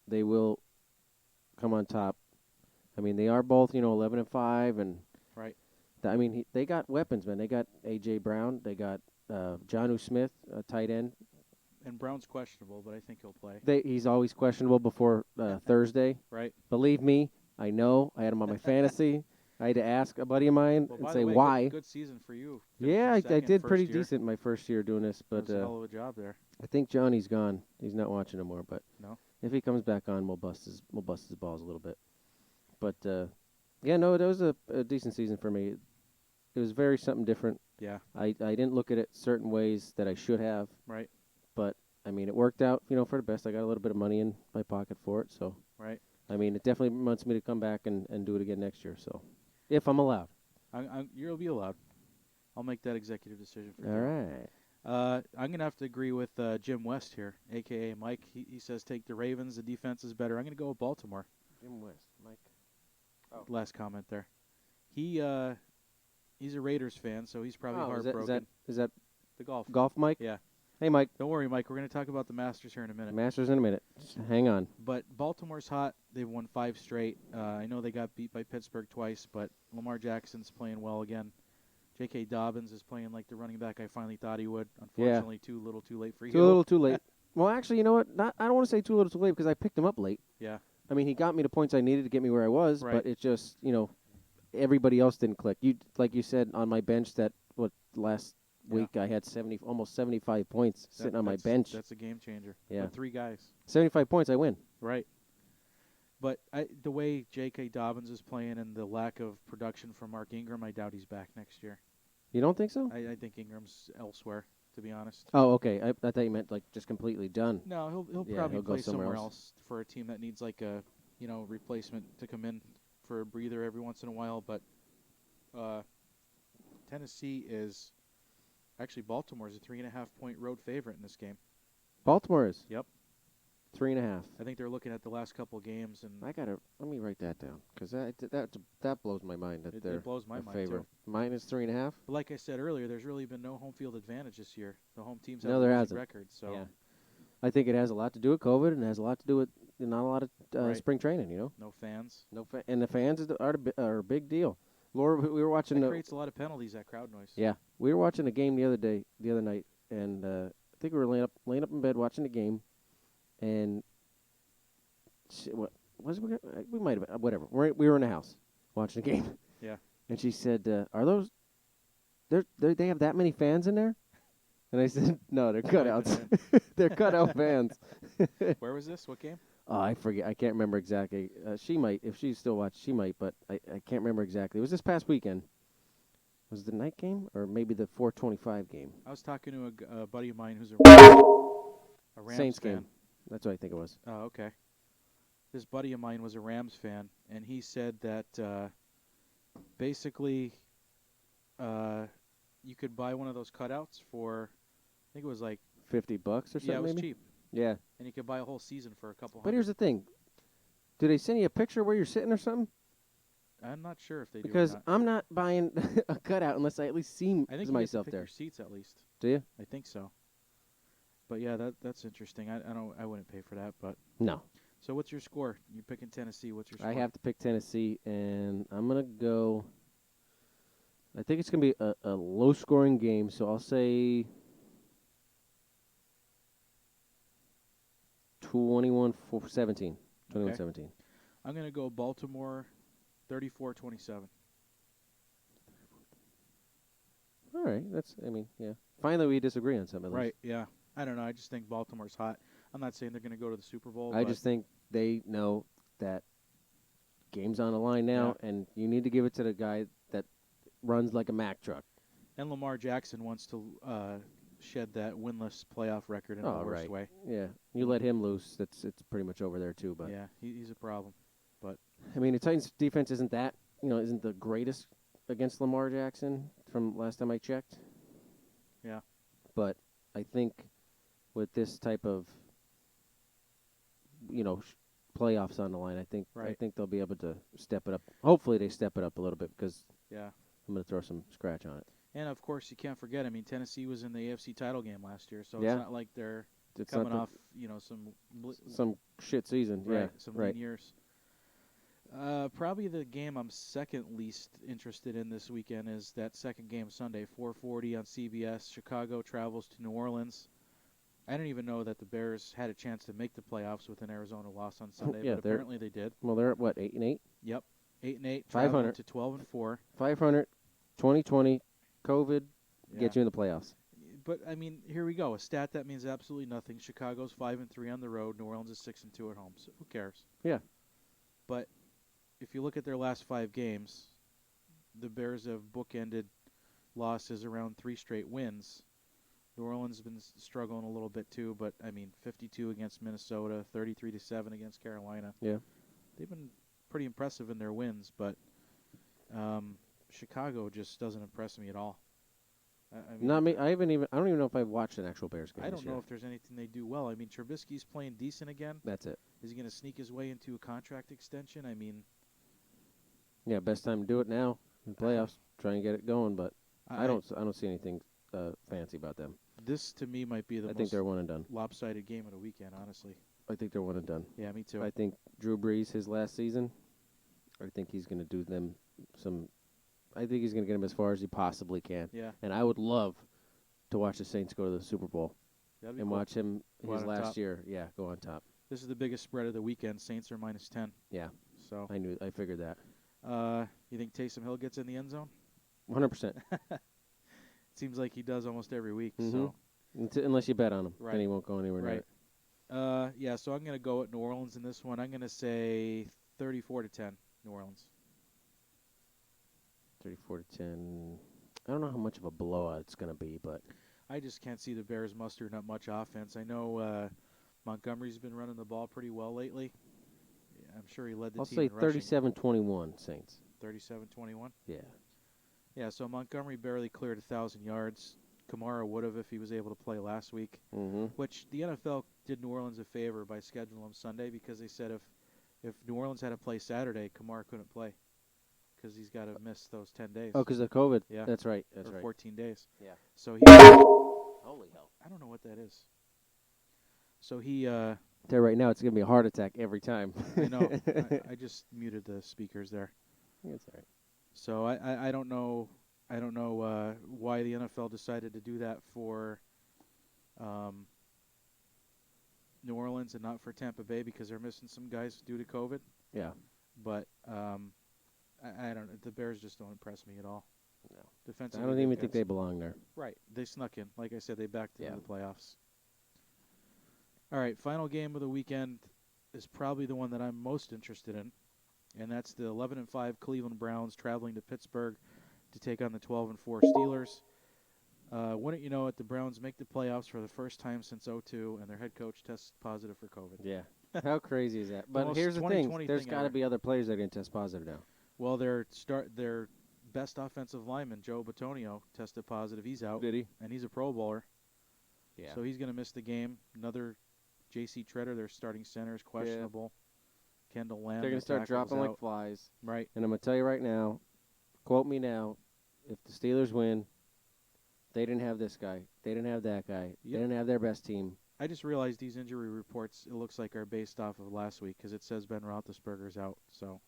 they will come on top. I mean, they are both, 11-5, and right. They got weapons, man. They got A.J. Brown. They got Jonnu Smith, a tight end. And Brown's questionable, but I think he'll play. He's always questionable before Thursday. Right. Believe me, I know. I had him on my fantasy. I had to ask a buddy of mine and say why. Good season for you. Yeah, I did pretty decent my first year doing this, but that was a hell of a job there. I think Johnny's gone. He's not watching no more, but no. If he comes back on, we'll bust his balls a little bit. But yeah, no, it was a decent season for me. It was very something different. Yeah. I didn't look at it certain ways that I should have. Right. But it worked out, for the best. I got a little bit of money in my pocket for it, so. Right. It definitely wants me to come back and do it again next year, so. If I'm allowed. You'll be allowed. I'll make that executive decision for you. All right. I'm going to have to agree with Jim West here, a.k.a. Mike. He says take the Ravens. The defense is better. I'm going to go with Baltimore. Jim West. Mike. Oh. Last comment there. He's a Raiders fan, so he's probably heartbroken. Is that the golf? Golf, Mike? Yeah. Hey, Mike. Don't worry, Mike. We're going to talk about the Masters here in a minute. Masters in a minute. Just hang on. But Baltimore's hot. They've won 5 straight. I know they got beat by Pittsburgh twice, but Lamar Jackson's playing well again. J.K. Dobbins is playing like the running back I finally thought he would. Unfortunately, too little too late for you. Too little too late. Well, actually, you know what? I don't want to say too little too late because I picked him up late. Yeah. He got me the points I needed to get me where I was, but it's just, everybody else didn't click. Like you said, on my bench last week I had almost 75 points sitting on my bench. That's a game changer. Yeah. With 3 guys. 75 points, I win. Right. But the way J.K. Dobbins is playing and the lack of production from Mark Ingram, I doubt he's back next year. You don't think so? I think Ingram's elsewhere, to be honest. Oh, okay. I thought you meant like just completely done. No, he'll probably play somewhere else for a team that needs like a replacement to come in for a breather every once in a while. But Tennessee is actually Baltimore's a 3.5-point road favorite in this game. Baltimore is. Yep. 3.5. I think they're looking at the last couple of games, and let me write that down because that blows my mind. It blows my mind favorite. too. Mine is 3.5. But like I said earlier, there's really been no home field advantage this year. The home teams No, have there a hasn't. record. So yeah. I think it has a lot to do with COVID and has a lot to do with not a lot of spring training. No fans. And the fans are a big deal. Laura, we were watching. That creates a lot of penalties. That crowd noise. Yeah, we were watching a game the other night, and I think we were laying up in bed watching the game, and what was it? We might have been, whatever. We were in the house watching the game. Yeah. And she said, "Are those? They have that many fans in there?" And I said, "No, they're cutouts. They're cutout fans." Where was this? What game? Oh, I forget. I can't remember exactly. She might, if she still watches, she might, but I can't remember exactly. It was this past weekend. Was it the night game or maybe the 4:25 game? I was talking to a buddy of mine who's a Rams Saints fan. game. That's what I think it was. Oh, okay. This buddy of mine was a Rams fan, and he said that basically you could buy one of those cutouts for, I think it was like $50 or something. Yeah, it was maybe? cheap. Yeah. And you could buy a whole season for a couple hundred. But here's the thing. Do they send you a picture where you're sitting or something? I'm not sure if they do because or not. I'm not buying a cutout unless I at least see I think myself you there. Your seats at least. Do you? I think so. But yeah, that's interesting. I wouldn't pay for that, but no. So what's your score? You're picking Tennessee. What's your score? I have to pick Tennessee, and I'm gonna go. I think it's gonna be a low-scoring game, so I'll say 21-17. 21-17. I'm gonna go Baltimore, 34-27. All right, yeah. Finally, we disagree on something. Right, yeah. I don't know. I just think Baltimore's hot. I'm not saying they're going to go to the Super Bowl. I just think they know that game's on the line now, and you need to give it to the guy that runs like a Mack truck. And Lamar Jackson wants to shed that winless playoff record in the worst way. Yeah, you let him loose, it's pretty much over there too. But yeah, he's a problem. But I mean, the Titans' defense isn't the greatest against Lamar Jackson from last time I checked. yeah, But I think with this type of playoffs on the line, I think they'll be able to step it up. Hopefully, they step it up a little bit because yeah. I'm going to throw some scratch on it. And of course, you can't forget. I mean, Tennessee was in the AFC title game last year, so Yeah. it's not like they're It's coming not off some shit season. right, Yeah, some right. lean years. Probably the game I'm second least interested in this weekend is that second game Sunday, 4:40 on CBS. Chicago travels to New Orleans. I didn't even know that the Bears had a chance to make the playoffs with an Arizona loss on Sunday, Yeah, but apparently they did. Well, they're at what, 8-8? Yep, 8-8, 500. traveling to 12-4. 500, 2020, COVID, get you in the playoffs. But I mean, here we go. A stat that means absolutely nothing. Chicago's 5-3 on the road. New Orleans is 6-2 at home. So who cares? Yeah. But if you look at their last 5 games, the Bears have bookended losses around 3 straight wins. New Orleans has been struggling a little bit too, but I mean, 52 against Minnesota, 33-7 against Carolina. Yeah. They've been pretty impressive in their wins, but Chicago just doesn't impress me at all. I mean, Not me. I don't even know if I've watched an actual Bears game. I don't know if there's anything they do well. I mean, Trubisky's playing decent again. That's it. Is he going to sneak his way into a contract extension? I mean, yeah, best time to do it now in playoffs. Try and get it going, but I don't see anything fancy about them. This to me might be the I think they're one and done. lopsided game of the weekend, honestly. I think they're one and done. Yeah, me too. I think Drew Brees, his last season, I think he's going to do them some. I think he's going to get them as far as he possibly can. Yeah. And I would love to watch the Saints go to the Super Bowl That'd be and cool. watch him Go his out on last top. year. Yeah, go on top. This is the biggest spread of the weekend. Saints are -10. Yeah, So I figured that. you think Taysom Hill gets in the end zone? 100%. Seems like he does almost every week. Mhm. So Unless you bet on him, Right. then he won't go anywhere near Right. it. Yeah, so I'm going to go at New Orleans in this one. I'm going to say 34-10, New Orleans. 34-10. I don't know how much of a blowout it's going to be, but I just can't see the Bears mustering up much offense. I know Montgomery's been running the ball pretty well lately. Yeah, I'm sure he led the I'll team say in rushing. 37-21 Saints. 37-21? Yeah. Yeah, so Montgomery barely cleared 1,000 yards. Kamara would have if he was able to play last week, which the NFL did New Orleans a favor by scheduling him Sunday because they said if New Orleans had to play Saturday, Kamara couldn't play because he's got to miss those 10 days. Oh, because of COVID. Yeah. That's right. That's or right. 14 days. Yeah. So he Holy hell. I don't know what that is. So he There right now, it's going to be a heart attack every time. I know. I just muted the speakers there. That's all right. So I don't know. I don't know why the NFL decided to do that for New Orleans and not for Tampa Bay because they're missing some guys due to COVID. Yeah. But I don't. The Bears just don't impress me at all. No. Defensively, I don't they've even got think they belong there. Right. They snuck in. Like I said, they backed into Yeah. the playoffs. All right. Final game of the weekend is probably the one that I'm most interested in, and that's the 11-5 Cleveland Browns traveling to Pittsburgh to take on the 12-4 Steelers. Wouldn't you know it, the Browns make the playoffs for the first time since 2002, and their head coach tests positive for COVID. Yeah. How crazy is that? But most here's the thing. 2020 There's thing got to ever. be other players that are going to test positive now. Well, their best offensive lineman, Joe Bitonio, tested positive. He's out. Did he? And he's a Pro Bowler. Yeah. So he's going to miss the game. Another J.C. Treader, their starting center, is questionable. Kendall Lamb. They're going to start dropping out. like flies. Right. And I'm going to tell you right now, quote me now, if the Steelers win, they didn't have this guy. They didn't have that guy. They didn't have their best team. I just realized these injury reports, it looks like, are based off of last week because it says Ben Roethlisberger's out. So.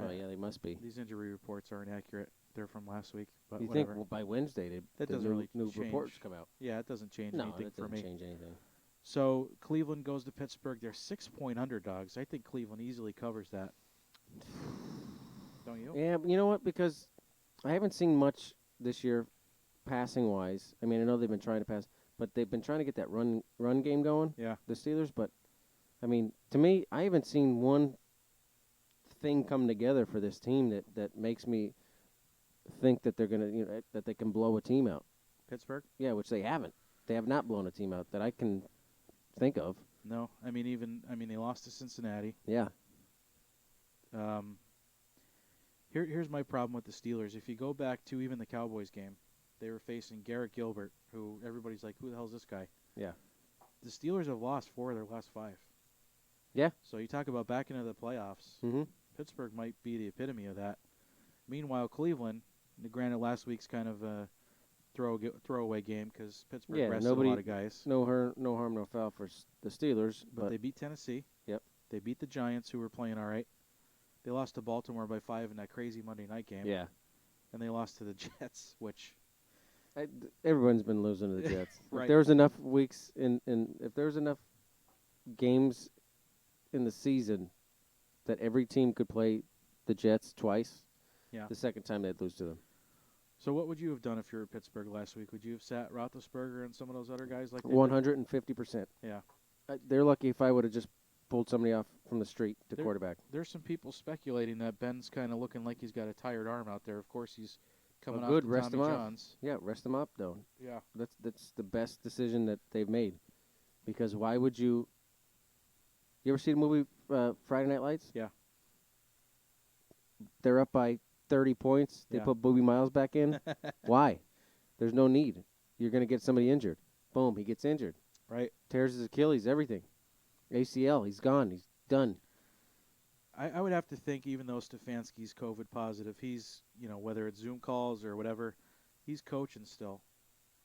Oh, yeah, they must be. These injury reports aren't accurate. They're from last week. But You whatever. think by Wednesday That the doesn't really new change. reports come out? Yeah, it doesn't change No, anything it for doesn't me. change anything. So Cleveland goes to Pittsburgh. They're 6-point underdogs. I think Cleveland easily covers that. Don't you? Yeah, but you know what? Because I haven't seen much this year passing-wise. I mean, I know they've been trying to pass, but they've been trying to get that run game going, Yeah. the Steelers. But, I mean, to me, I haven't seen one thing come together for this team that makes me think that they're gonna, that they can blow a team out. Pittsburgh? Yeah, which they haven't. They have not blown a team out that I can think of. No. I mean, they lost to Cincinnati. Yeah. Here's my problem with the Steelers. If you go back to even the Cowboys game, they were facing Garrett Gilbert, who everybody's like, who the hell is this guy? Yeah. The Steelers have lost 4 of their last 5. Yeah. So you talk about back into the playoffs. Mm-hmm. Pittsburgh might be the epitome of that. Meanwhile, Cleveland, granted last week's kind of a throwaway game because Pittsburgh rested a lot of guys. No harm, no foul for the Steelers. But they beat Tennessee. Yep. They beat the Giants, who were playing all right. They lost to Baltimore by 5 in that crazy Monday night game. Yeah. And they lost to the Jets, which everyone's been losing to the Jets. Right. If there was enough weeks if there was enough games in the season that every team could play the Jets twice, the second time they'd lose to them. So what would you have done if you were Pittsburgh last week? Would you have sat Roethlisberger and some of those other guys like 150%. Yeah. They're lucky if I would have just pulled somebody off from the street to quarterback. There's some people speculating that Ben's kind of looking like he's got a tired arm out there. Of course, he's coming off rest Tommy him John's. Yeah, rest him up, though. Yeah. That's the best decision that they've made. Because why would you... You ever see the movie Friday Night Lights? Yeah. They're up by 30 points. They put Booby Miles back in. Why? There's no need. You're going to get somebody injured. Boom, he gets injured. Right. Tears his Achilles, everything. ACL, he's gone. He's done. I would have to think, even though Stefanski's COVID positive, he's, whether it's Zoom calls or whatever, he's coaching still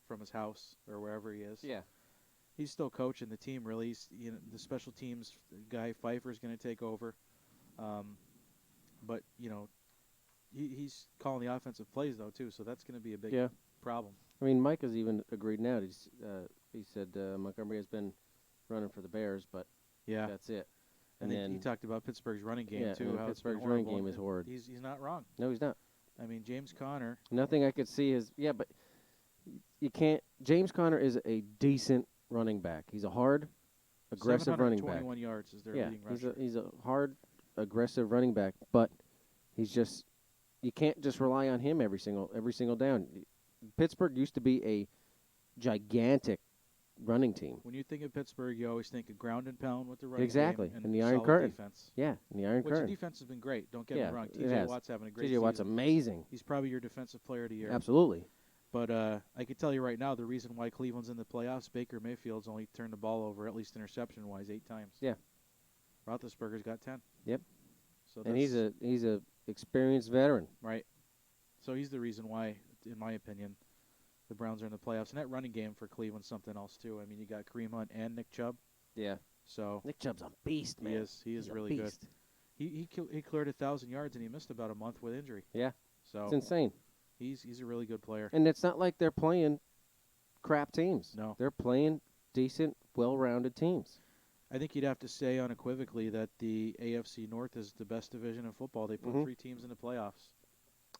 from his house or wherever he is. Yeah. He's still coaching the team, really. He's, the special teams guy, Pfeiffer's going to take over. But, he's calling the offensive plays, though, too, so that's going to be a big problem. I mean, Mike has even agreed now. He said Montgomery has been running for the Bears, but that's it. And then he talked about Pittsburgh's running game, too. How Pittsburgh's running game is horrid. He's not wrong. No, he's not. I mean, James Conner. Nothing I could see is, but you can't. James Conner is a decent running back. He's a hard, aggressive running back. 721 yards is their leading rusher. He's a hard, aggressive running back, but he's just, you can't just rely on him every single down. Pittsburgh used to be a gigantic running team. When you think of Pittsburgh, you always think of ground and pound with the running exactly. game and the Iron Curtain. Defense. Yeah, and the Iron Curtain. Which the defense has been great. Don't get me wrong. T.J. Watt's having a great season. T.J. Watt's amazing. He's probably your defensive player of the year. Absolutely. But I can tell you right now, the reason why Cleveland's in the playoffs, Baker Mayfield's only turned the ball over, at least interception-wise, 8 times. Yeah. Roethlisberger's got 10. Yep. So and he's a experienced veteran. Right. So he's the reason why, in my opinion, the Browns are in the playoffs. And that running game for Cleveland's something else, too. I mean, you got Kareem Hunt and Nick Chubb. Yeah. So Nick Chubb's a beast, man. He is really good. He cleared 1,000 yards, and he missed about a month with injury. Yeah. So it's insane. He's a really good player. And it's not like they're playing crap teams. No. They're playing decent, well-rounded teams. I think you'd have to say unequivocally that the AFC North is the best division in football. They put 3 teams in the playoffs.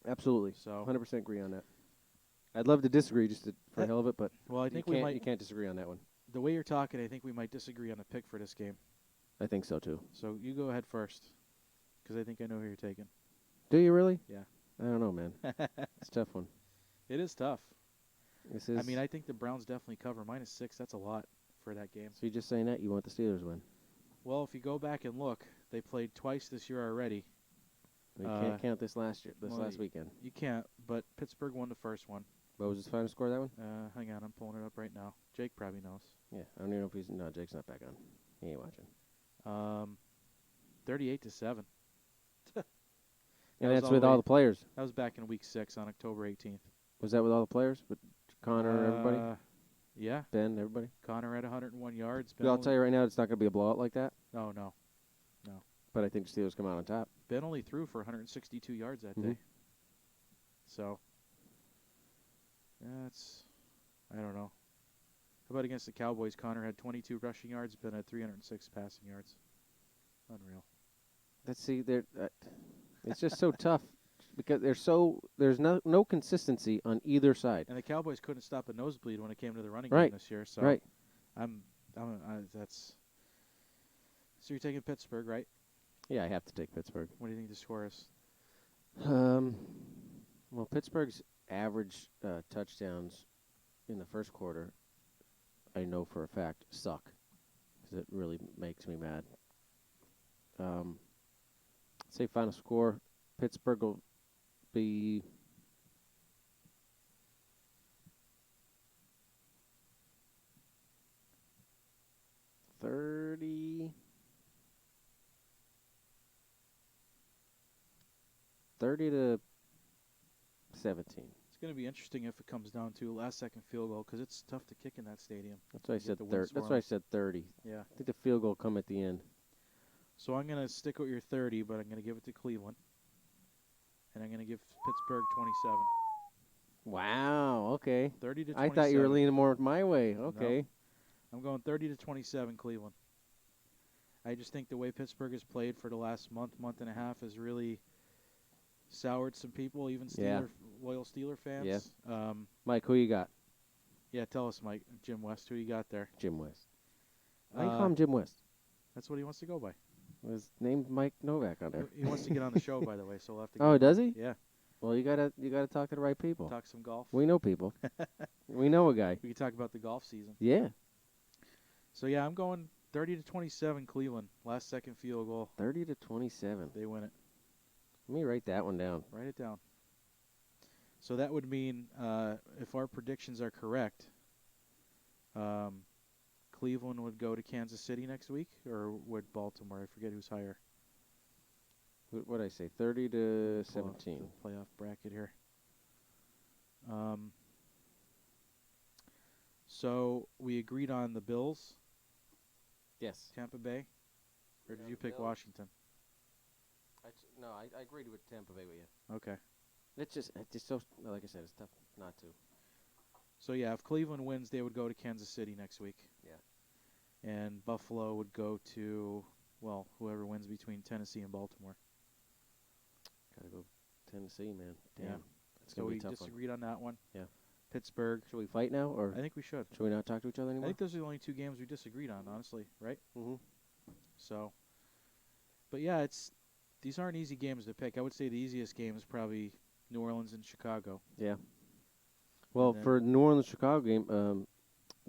Absolutely. So 100% agree on that. I'd love to disagree just for the hell of it, but I think you can't disagree on that one. The way you're talking, I think we might disagree on the pick for this game. I think so, too. So you go ahead first, because I think I know who you're taking. Do you really? Yeah. I don't know, man. It's a tough one. It is tough. This is. I mean, I think the Browns definitely cover. -6, that's a lot for that game. So you're just saying that you want the Steelers to win? Well, if you go back and look, they played twice this year already. You can't count this last weekend. You can't, but Pittsburgh won the first one. What was his final score, that one? Hang on, I'm pulling it up right now. Jake probably knows. Yeah, I don't even know if he's... No, Jake's not back on. He ain't watching. 38-7. And that's with all the players. That was back in Week 6 on October 18th. Was that with all the players? With Connor, everybody? Yeah. Ben, everybody? Connor had 101 yards. I'll tell you right now, it's not going to be a blowout like that. No. But I think the Steelers come out on top. Ben only threw for 162 yards that day. So, that's, I don't know. How about against the Cowboys? Connor had 22 rushing yards, Ben had 306 passing yards. Unreal. Let's see, it's just so tough because there's no consistency on either side. And the Cowboys couldn't stop a nosebleed when it came to the running game this year. So that's. So you're taking Pittsburgh, right? Yeah, I have to take Pittsburgh. What do you think the score is? Well, Pittsburgh's average touchdowns in the first quarter, I know for a fact, suck. 'Cause it really makes me mad. Say final score, Pittsburgh will be 30 to 17. It's going to be interesting if it comes down to a last-second field goal because it's tough to kick in that stadium. That's why I Get said the wind 30. That's why I said 30. Yeah. I think the field goal will come at the end. So I'm going to stick with your 30, but I'm going to give it to Cleveland. And I'm going to give Pittsburgh 27. Wow, okay. 30 to 27. I thought you were leaning more my way. Okay. No. I'm going 30 to 27 Cleveland. I just think the way Pittsburgh has played for the last month and a half has really soured some people, even loyal Steeler fans. Yeah. Mike, who you got? Yeah, tell us, Mike. Jim West, who you got there? Jim West. Why you call him Jim West? That's what he wants to go by. His name's Mike Novak on there. He wants to get on the show, by the way, so we'll have to. Oh, does he? Yeah. Well, you gotta talk to the right people. Talk some golf. We know people. We know a guy. We can talk about the golf season. Yeah. So yeah, I'm going 30 to 27 Cleveland. Last second field goal. 30 to 27. They win it. Let me write that one down. Write it down. So that would mean if our predictions are correct, Cleveland would go to Kansas City next week, or would Baltimore? I forget who's higher. What did I say? 30 to 17. The playoff bracket here. So we agreed on the Bills. Yes. Tampa Bay, or did you pick Washington? No, I agreed with Tampa Bay with you. Okay. It's just so, like I said, it's tough not to. So yeah, if Cleveland wins, they would go to Kansas City next week. Yeah. And Buffalo would go to, well, whoever wins between Tennessee and Baltimore. Gotta go Tennessee, man. Damn. Yeah. It's So gonna be we a tough disagreed on that one. Yeah. Pittsburgh. Should we fight now, or I think we should. should we not talk to each other anymore? I think those are the only two games we disagreed on, honestly, right? Mm-hmm. So, but yeah, these aren't easy games to pick. I would say the easiest game is probably New Orleans and Chicago. Yeah. Well, for New Orleans Chicago game,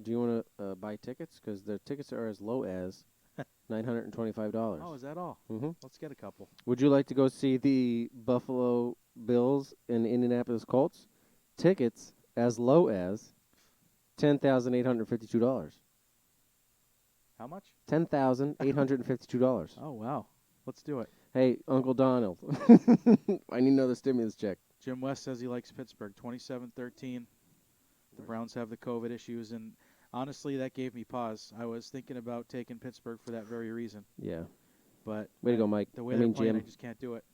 do you want to buy tickets? Because the tickets are as low as $925. Oh, is that all? Mm-hmm. Let's get a couple. Would you like to go see the Buffalo Bills and Indianapolis Colts? Tickets as low as $10,852. How much? $10,852. Oh, wow. Let's do it. Hey, Uncle Donald, I need another stimulus check. Jim West says he likes Pittsburgh, 27-13. The Browns have the COVID issues, and honestly, that gave me pause. I was thinking about taking Pittsburgh for that very reason. Yeah. But way to go, Mike. The way they're playing, I just can't do it.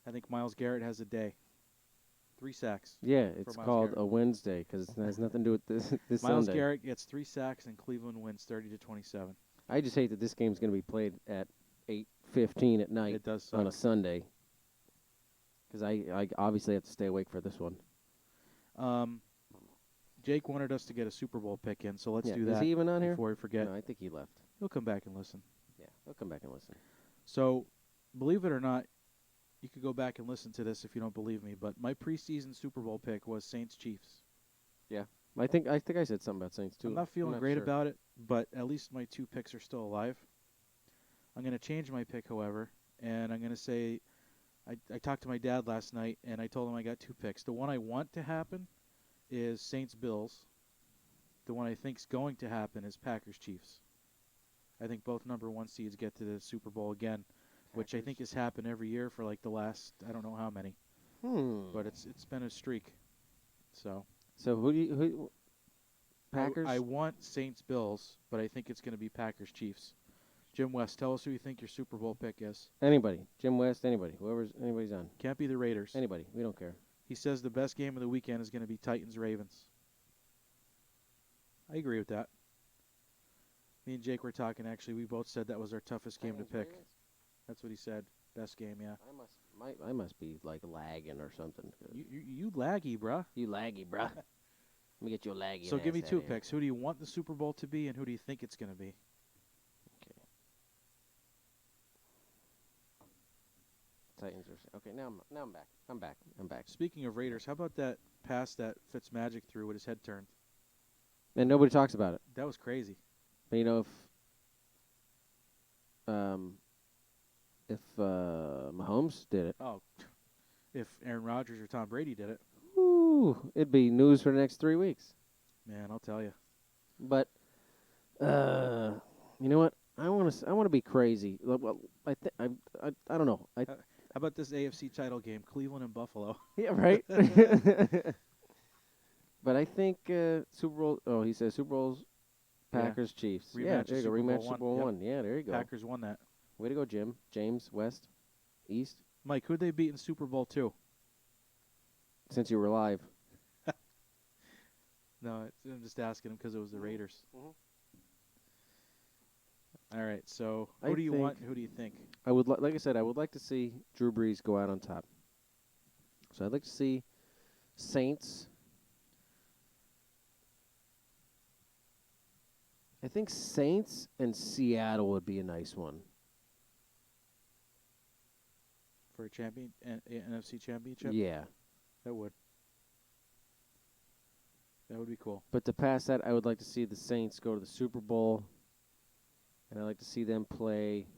I think Myles Garrett has a day. 3 sacks. Yeah, it's called a Wednesday because it has nothing to do with this Myles Sunday. Garrett gets 3 sacks, and Cleveland wins 30 to 27. I just hate that this game's going to be played at 8:15 at night. It does suck. On a Sunday. Because I obviously have to stay awake for this one. Jake wanted us to get a Super Bowl pick in, so let's do that. Is he even on here? Before we forget. No, I think he left. He'll come back and listen. Yeah, he'll come back and listen. So, believe it or not, you could go back and listen to this if you don't believe me, but my preseason Super Bowl pick was Saints-Chiefs. Yeah. I think I said something about Saints, too. I'm not feeling great about it, but at least my 2 picks are still alive. I'm going to change my pick, however, and I'm going to say I talked to my dad last night, and I told him I got 2 picks. The one I want to happen is Saints-Bills. The one I think is going to happen is Packers-Chiefs. I think both number 1 seeds get to the Super Bowl again, which I think has happened every year for like the last, I don't know how many. But it's been a streak. So who Packers? I want Saints-Bills, but I think it's going to be Packers-Chiefs. Jim West, tell us who you think your Super Bowl pick is. Anybody. Jim West, anybody. Anybody's on. Can't be the Raiders. Anybody. We don't care. He says the best game of the weekend is going to be Titans-Ravens. I agree with that. Me and Jake were talking, actually. We both said that was our toughest game to pick. Ravens? That's what he said. Best game, yeah. I must be like lagging or something. You laggy, bruh. You laggy, bruh. Let me get you a laggy. So give me 2 picks. Who do you want the Super Bowl to be, and who do you think it's going to be? Okay. Titans Okay, now I'm back. I'm back. Speaking of Raiders, how about that pass that Fitzmagic threw with his head turned? And nobody talks about it. That was crazy. But, if Mahomes did it, Oh, if Aaron Rodgers or Tom Brady did it, woo, it'd be news for the next 3 weeks. man, I'll tell you. But you know what? I want to be crazy. Well, I don't know. How about this AFC title game, Cleveland and Buffalo? Yeah, right. But I think Super Bowl. Oh, he says Super Bowls, Packers, Chiefs. Yeah, Rematch there you of go. Super Bowl Rematch Super Bowl Yep. one. Yeah, there you go. Packers won that. Way to go, Jim. James West, East. Mike, who'd they beat in Super Bowl II? Since you were live. No, I'm just asking him because it was the Raiders. Mhm. All right, so I who do you think- want? Who do you think? I would like I said, I would like to see Drew Brees go out on top. So I'd like to see Saints. I think Saints and Seattle would be a nice one. For a NFC championship? Yeah. That would. That would be cool. But to pass that, I would like to see the Saints go to the Super Bowl. And I'd like to see them play.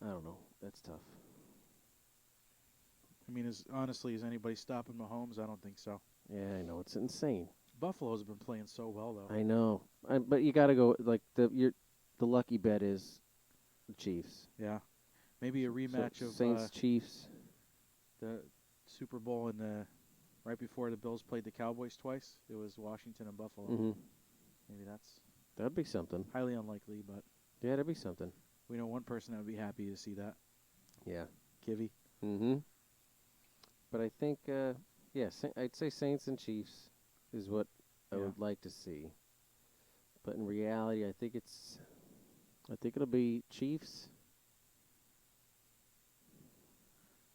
I don't know. That's tough. I mean, honestly, is anybody stopping Mahomes? I don't think so. Yeah, I know. It's insane. Buffalo's been playing so well, though. I know. But you got to go. Like, the lucky bet is the Chiefs. Yeah. Maybe a rematch So of Saints, Chiefs. the Super Bowl and right before the Bills played the Cowboys twice. It was Washington and Buffalo. Mm-hmm. Maybe that's That'd be something. highly unlikely, but Yeah, that'd be something. we know one person that would be happy to see that. Yeah. Kivy. Mm-hmm. But I think, I'd say Saints and Chiefs is what I Yeah. would like to see. But in reality, I think it'll be Chiefs.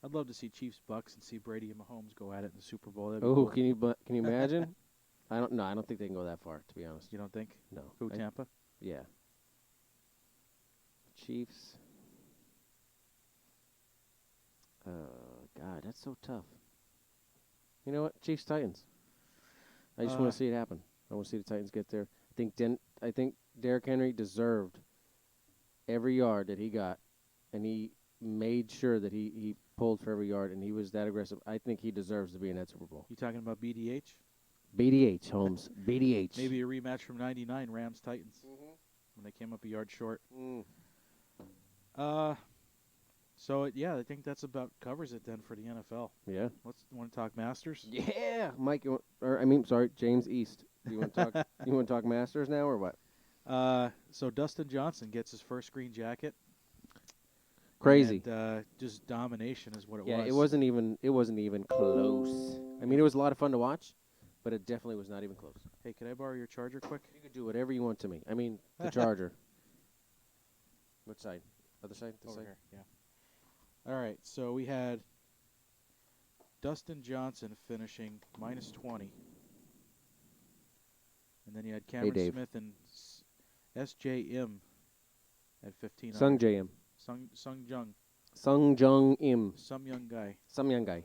I'd love to see Chiefs Bucks and see Brady and Mahomes go at it in the Super Bowl. That'd be Oh, cool. can you imagine? I don't think they can go that far, to be honest. You don't think? No. Who, Tampa? Yeah. Chiefs. God, that's so tough. You know what? Chiefs Titans. I just want to see it happen. I want to see the Titans get there. I think Derrick Henry deserved every yard that he got, and he made sure that he pulled for every yard, and he was that aggressive. I think he deserves to be in that Super Bowl. You talking about BDH? BDH, Holmes. BDH. Maybe a rematch from '99, Rams Titans, when they came up a yard short. Mm. I think that's about covers it then for the NFL. Yeah. Want to talk Masters? Yeah, Mike. James East. You want to talk? You want to talk Masters now or what? So Dustin Johnson gets his first green jacket. Crazy. And, just domination is what it was. Yeah, it wasn't even close. I mean, it was a lot of fun to watch, but it definitely was not even close. Hey, could I borrow your charger quick? You could do whatever you want to me. I mean, the charger. Which side? Other side? This Over side? here, yeah. All right, so we had Dustin Johnson finishing minus 20. And then you had Cameron Dave. Smith and SJM at 15. Sung J.M. Sung Jung. Sung Jung Im. Some young guy. Some young guy.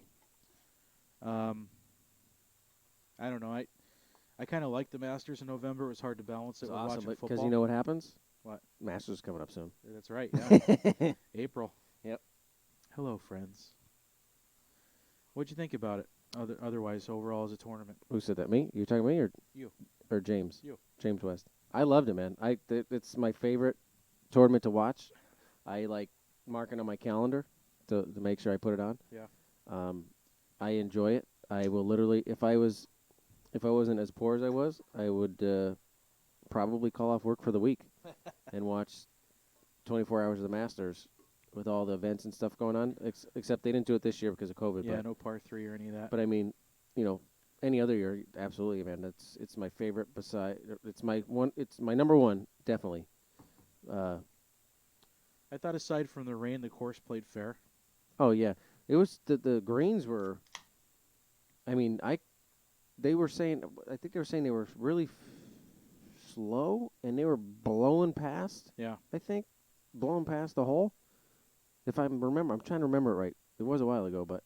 I don't know. I kind of liked the Masters in November. It was hard to balance it It's with awesome, watching because football. you know what happens? What? Masters coming up soon. That's right, yeah. April. Yep. Hello, friends. What'd you think about it? Otherwise, overall as a tournament. Who said that? Me? You talking to me or You. Or James? You. James West. I loved it, man. It's my favorite tournament to watch. I like marking on my calendar to make sure I put it on. Yeah. I enjoy it. I will literally, if I wasn't as poor as I was, I would probably call off work for the week and watch 24 hours of the Masters with all the events and stuff going on. Except they didn't do it this year because of COVID. Yeah, but, no par 3 or any of that. But I mean, any other year, absolutely, man. It's my favorite. It's my number one, definitely. I thought aside from the rain, the course played fair. Oh yeah, it was the greens were. I mean, they were saying. I think they were saying they were really slow, and they were blowing past. Yeah. I think blowing past the hole. If I remember, I'm trying to remember it right. It was a while ago, but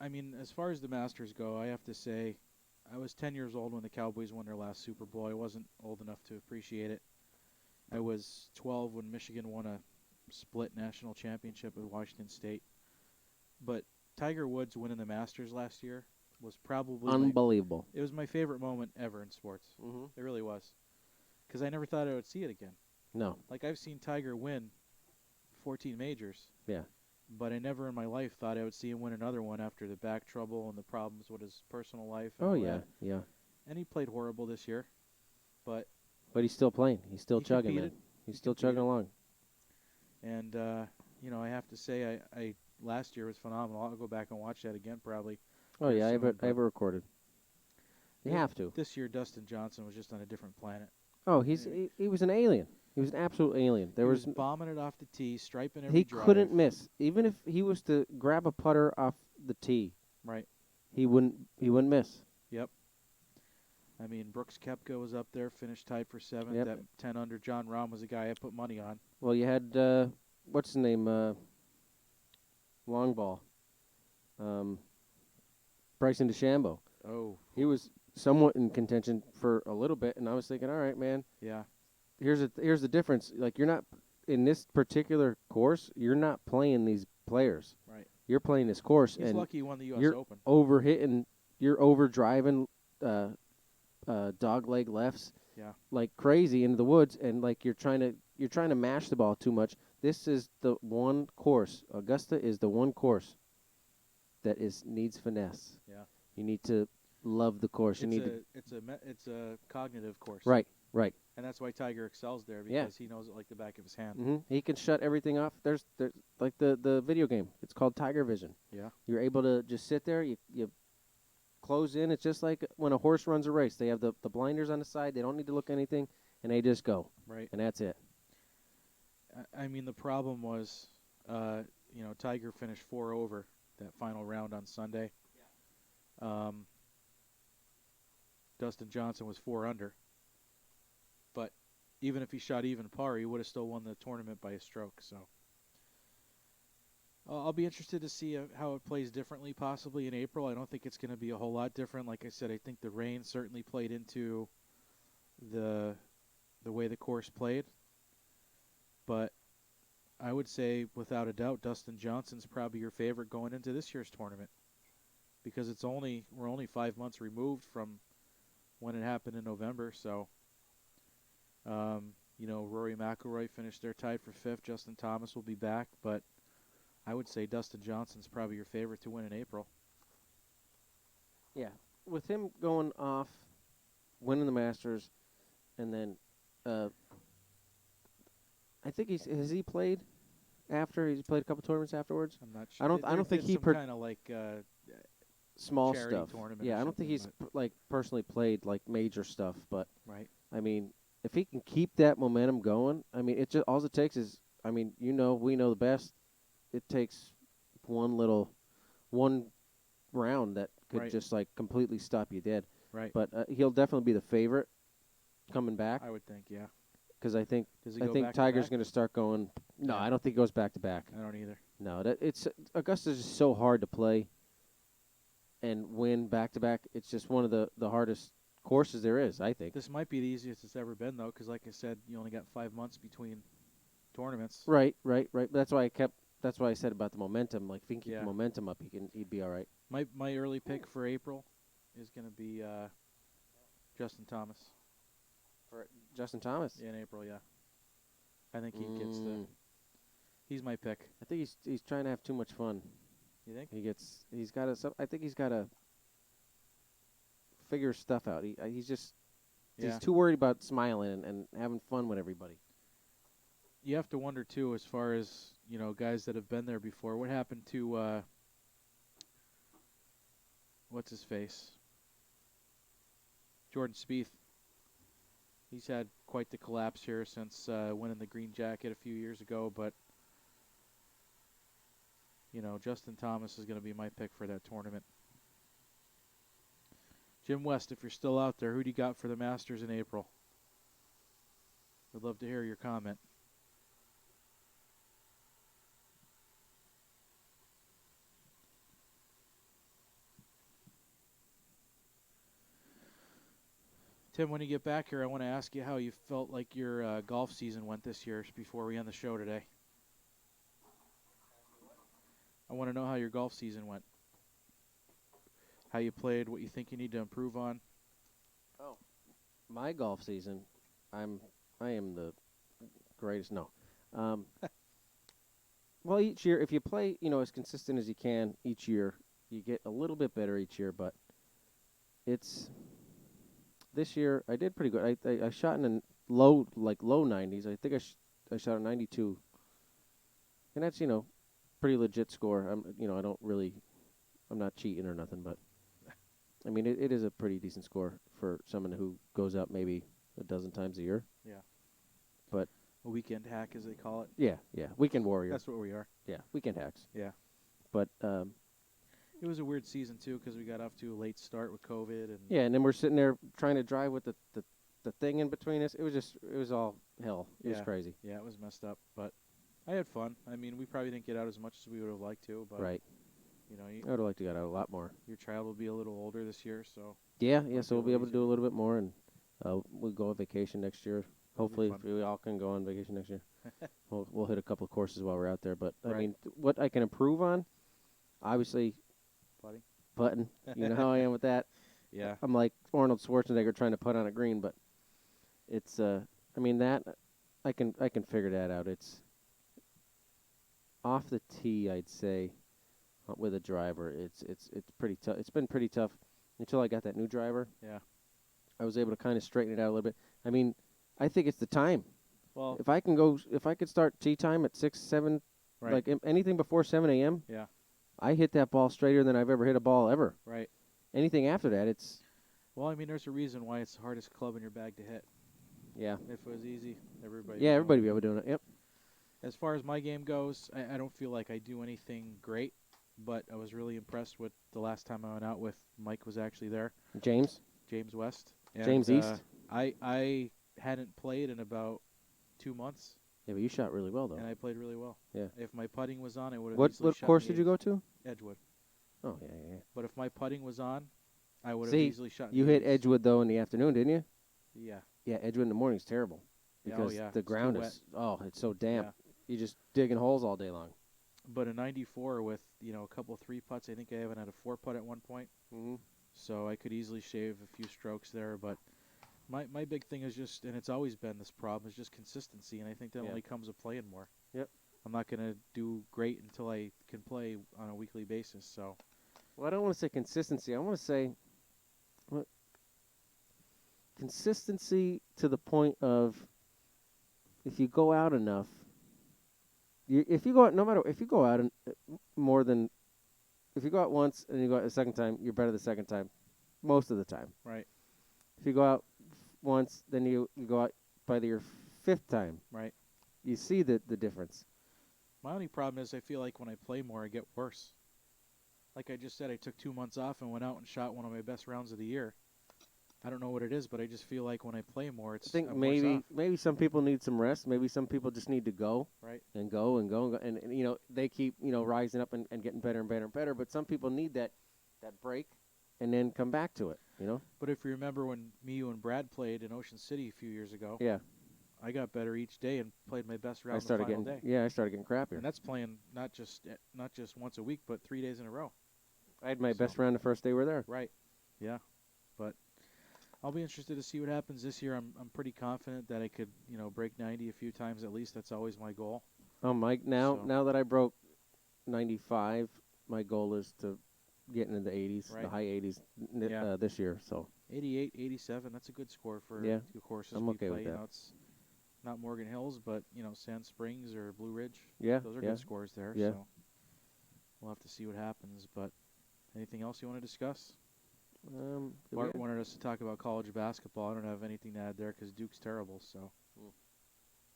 I mean, as far as the Masters go, I have to say, I was 10 years old when the Cowboys won their last Super Bowl. I wasn't old enough to appreciate it. I was 12 when Michigan won a split national championship with Washington State. But Tiger Woods winning the Masters last year was probably unbelievable. it was my favorite moment ever in sports. Mm-hmm. It really was. Because I never thought I would see it again. No. Like, I've seen Tiger win 14 majors, Yeah. but I never in my life thought I would see him win another one after the back trouble and the problems with his personal life. And Oh all yeah, that. yeah. And he played horrible this year, but But he's still playing. He's still he chugging, competed. man. He's He still chugging competed. along. And I have to say, I last year was phenomenal. I'll go back and watch that again probably. Oh here yeah, I have soon, it. I have it recorded. You have to. This year, Dustin Johnson was just on a different planet. Oh, Yeah. he was an alien. He was an absolute alien. There He was bombing it off the tee, striping every he drive. couldn't miss. Even if he was to grab a putter off the tee, Right. he wouldn't miss. Yep. I mean, Brooks Koepka was up there, finished tied for 7th. Yep. That 10 under John Rahm was a guy I put money on. Well, you had what's his name? Long ball. Bryson DeChambeau. Oh, He was somewhat in contention for a little bit, and I was thinking, all right, man. yeah. Here's the difference. Like, you're not in this particular course. You're not playing these players. Right. You're playing this course, He's and lucky he won the U.S. you're Open. over hitting. You're over driving dog leg lefts Yeah. like crazy into the woods, and like you're trying to mash the ball too much. This is the one course. Augusta is the one course that needs finesse. Yeah. You need to love the course. You need to It's a cognitive course. right. And that's why Tiger excels there Yeah. because he knows it like the back of his hand. Mm-hmm. He can shut everything off. There's like the video game. It's called Tiger Vision. Yeah. You're able to just sit there. You close in. It's just like when a horse runs a race. They have the blinders on the side. They don't need to look anything, and they just go. Right. And that's it. I mean, the problem was, Tiger finished 4 over that final round on Sunday. Dustin Johnson was 4 under. But even if he shot even par, he would have still won the tournament by a stroke. So I'll be interested to see how it plays differently possibly in April. I don't think it's going to be a whole lot different. Like I said, I think the rain certainly played into the way the course played. But I would say, without a doubt, Dustin Johnson's probably your favorite going into this year's tournament because we're only 5 months removed from when it happened in November. So, Rory McIlroy finished there tied for 5th. Justin Thomas will be back, but I would say Dustin Johnson's probably your favorite to win in April. Yeah, with him going off, winning the Masters, and then I think has he played after? He's played a couple tournaments afterwards. I'm not sure. I don't think he kind of like small charity stuff. tournament. Yeah, or I don't think something, he's like personally played like major stuff, but right. I mean, if he can keep that momentum going, I mean, it just all it takes is, I mean, we know the best. It takes one round that could Right. just like completely stop you dead. Right. But he'll definitely be the favorite coming back I would think, yeah. because I think Does he go Tiger's back-to-back? going to start going. No, Yeah. I don't think he goes back to back. I don't either. No, it's Augusta's just so hard to play and win back to back. It's just one of the hardest courses there is, I think. This might be the easiest it's ever been, though, because like I said, you only got 5 months between tournaments. Right. That's why I said about the momentum. Like if he can keep Yeah. the momentum up, he'd be all right. My early pick for April is going to be Justin Thomas. For Justin Thomas, In April, yeah. I think he gets the. He's my pick. I think he's trying to have too much fun. You think? He's got to. I think he's got to figure stuff out. He's Yeah. too worried about smiling and having fun with everybody. You have to wonder too, as far as guys that have been there before. What happened to what's his face? Jordan Spieth. He's had quite the collapse here since winning the green jacket a few years ago, but Justin Thomas is going to be my pick for that tournament. Jim West, if you're still out there, who do you got for the Masters in April? I'd love to hear your comment. Tim, when you get back here, I want to ask you how you felt like your golf season went this year before we end the show today. I want to know how your golf season went. How you played, what you think you need to improve on. Oh, my golf season, I am the greatest. No, um, well, each year if you play, as consistent as you can each year, you get a little bit better each year. But it's this year I did pretty good. I shot in the low 90s. I think I shot a 92, and that's pretty legit score. I'm not cheating or nothing, but I mean it is a pretty decent score for someone who goes up maybe a dozen times a year. Yeah. But a weekend hack, as they call it. Yeah, weekend warrior. That's what we are. Yeah, weekend hacks. Yeah. But it was a weird season too because we got off to a late start with COVID and. Yeah, and then we're sitting there trying to drive with the thing in between us. It was all hell. It was crazy. Yeah, it was messed up, but I had fun. I mean, we probably didn't get out as much as we would have liked to, but right. I would have liked to get out a lot more. Your child will be a little older this year, so. Yeah. So we'll be able to do a little bit more, and we'll go on vacation next year. Hopefully, we all can go on vacation next year. We'll hit a couple of courses while we're out there. But I mean, what I can improve on, obviously, putting. You know how I am with that. Yeah. I'm like Arnold Schwarzenegger trying to putt on a green, but it's I mean that I can figure that out. It's off the tee, I'd say, with a driver. It's pretty tough. It's been pretty tough until I got that new driver. Yeah. I was able to kind of straighten it out a little bit. I mean, I think it's the time. Well, if I could start tee time at 6, 7, like anything before 7 a.m. Yeah. I hit that ball straighter than I've ever hit a ball ever. Right. Anything after that, it's. Well, I mean, there's a reason why it's the hardest club in your bag to hit. Yeah. If it was easy, everybody. Yeah, everybody would be able to do it. Yep. As far as my game goes, I don't feel like I do anything great, but I was really impressed with the last time I went out with. Mike was actually there. James West. And, James East. I hadn't played in about 2 months. Yeah, but you shot really well, though. And I played really well. Yeah. If my putting was on, I would have What easily shot course did you go to? Edgewood. Oh, yeah. But if my putting was on, I would have easily shot. You hit Edgewood, though, in the afternoon, didn't you? Yeah. Yeah, Edgewood in the morning is terrible. Because the ground is, it's so damp. Yeah. You're just digging holes all day long. But a 94 with, a couple 3 putts, I think I even had a 4 putt at one point. Mm-hmm. So I could easily shave a few strokes there, but my big thing is just, and it's always been this problem, is just consistency, and I think that only comes with playing more. Yep. I'm not going to do great until I can play on a weekly basis. So. Well, I don't want to say consistency. I want to say consistency to the point of if you go out enough. If you go out and more than, if you go out once and you go out a second time, you're better the second time, most of the time. Right. If you go out once, then you go out by your 5th time. Right. You see the difference. My only problem is I feel like when I play more, I get worse. Like I just said, I took 2 months off and went out and shot one of my best rounds of the year. I don't know what it is, but I just feel like when I play more, it's. I think maybe some people need some rest. Maybe some people just need to go. Right. And go and go and they keep rising up and getting better and better and better. But some people need that break, and then come back to it. But if you remember when you and Brad played in Ocean City a few years ago. Yeah. I got better each day and played my best round the final day. Yeah, I started getting crappier. And that's playing not just once a week, but 3 days in a row. I had my best round the first day we were there. Right. Yeah. But I'll be interested to see what happens this year. I'm pretty confident that I could, break 90 a few times at least. That's always my goal. Oh, Mike, now that I broke 95, my goal is to get into the 80s, the high 80s this year. So 88, 87, that's a good score for the courses I'm okay play. with that. It's not Morgan Hills, but, Sand Springs or Blue Ridge. Yeah. Those are good scores there. Yeah. So we'll have to see what happens. But anything else you want to discuss? Bart wanted us to talk about college basketball. I don't have anything to add there because Duke's terrible, so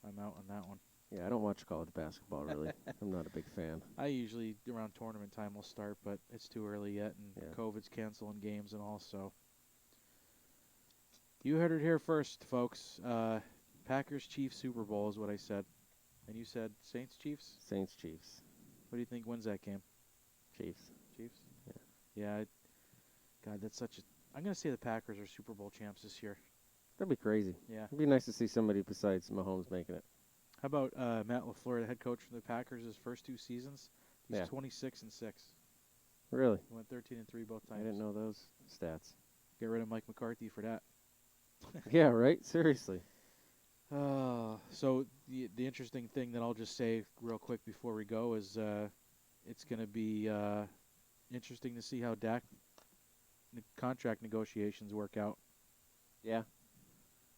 I'm out on that one. Yeah, I don't watch college basketball, really. I'm not a big fan. I usually, around tournament time, will start, but it's too early yet, and COVID's canceling games and all, so. You heard it here first, folks. Packers-Chiefs Super Bowl is what I said. And you said Saints-Chiefs? Saints-Chiefs. What do you think wins that game? Chiefs. Chiefs? Yeah. Yeah, God, that's such a... I'm going to say the Packers are Super Bowl champs this year. That'd be crazy. Yeah. It'd be nice to see somebody besides Mahomes making it. How about Matt LaFleur, the head coach for the Packers, his first 2 seasons? He's 26-6. Really? He went 13-3 both times. I didn't know those stats. Get rid of Mike McCarthy for that. Yeah, right? Seriously. So the interesting thing that I'll just say real quick before we go is it's going to be interesting to see how Dak contract negotiations work out. Yeah.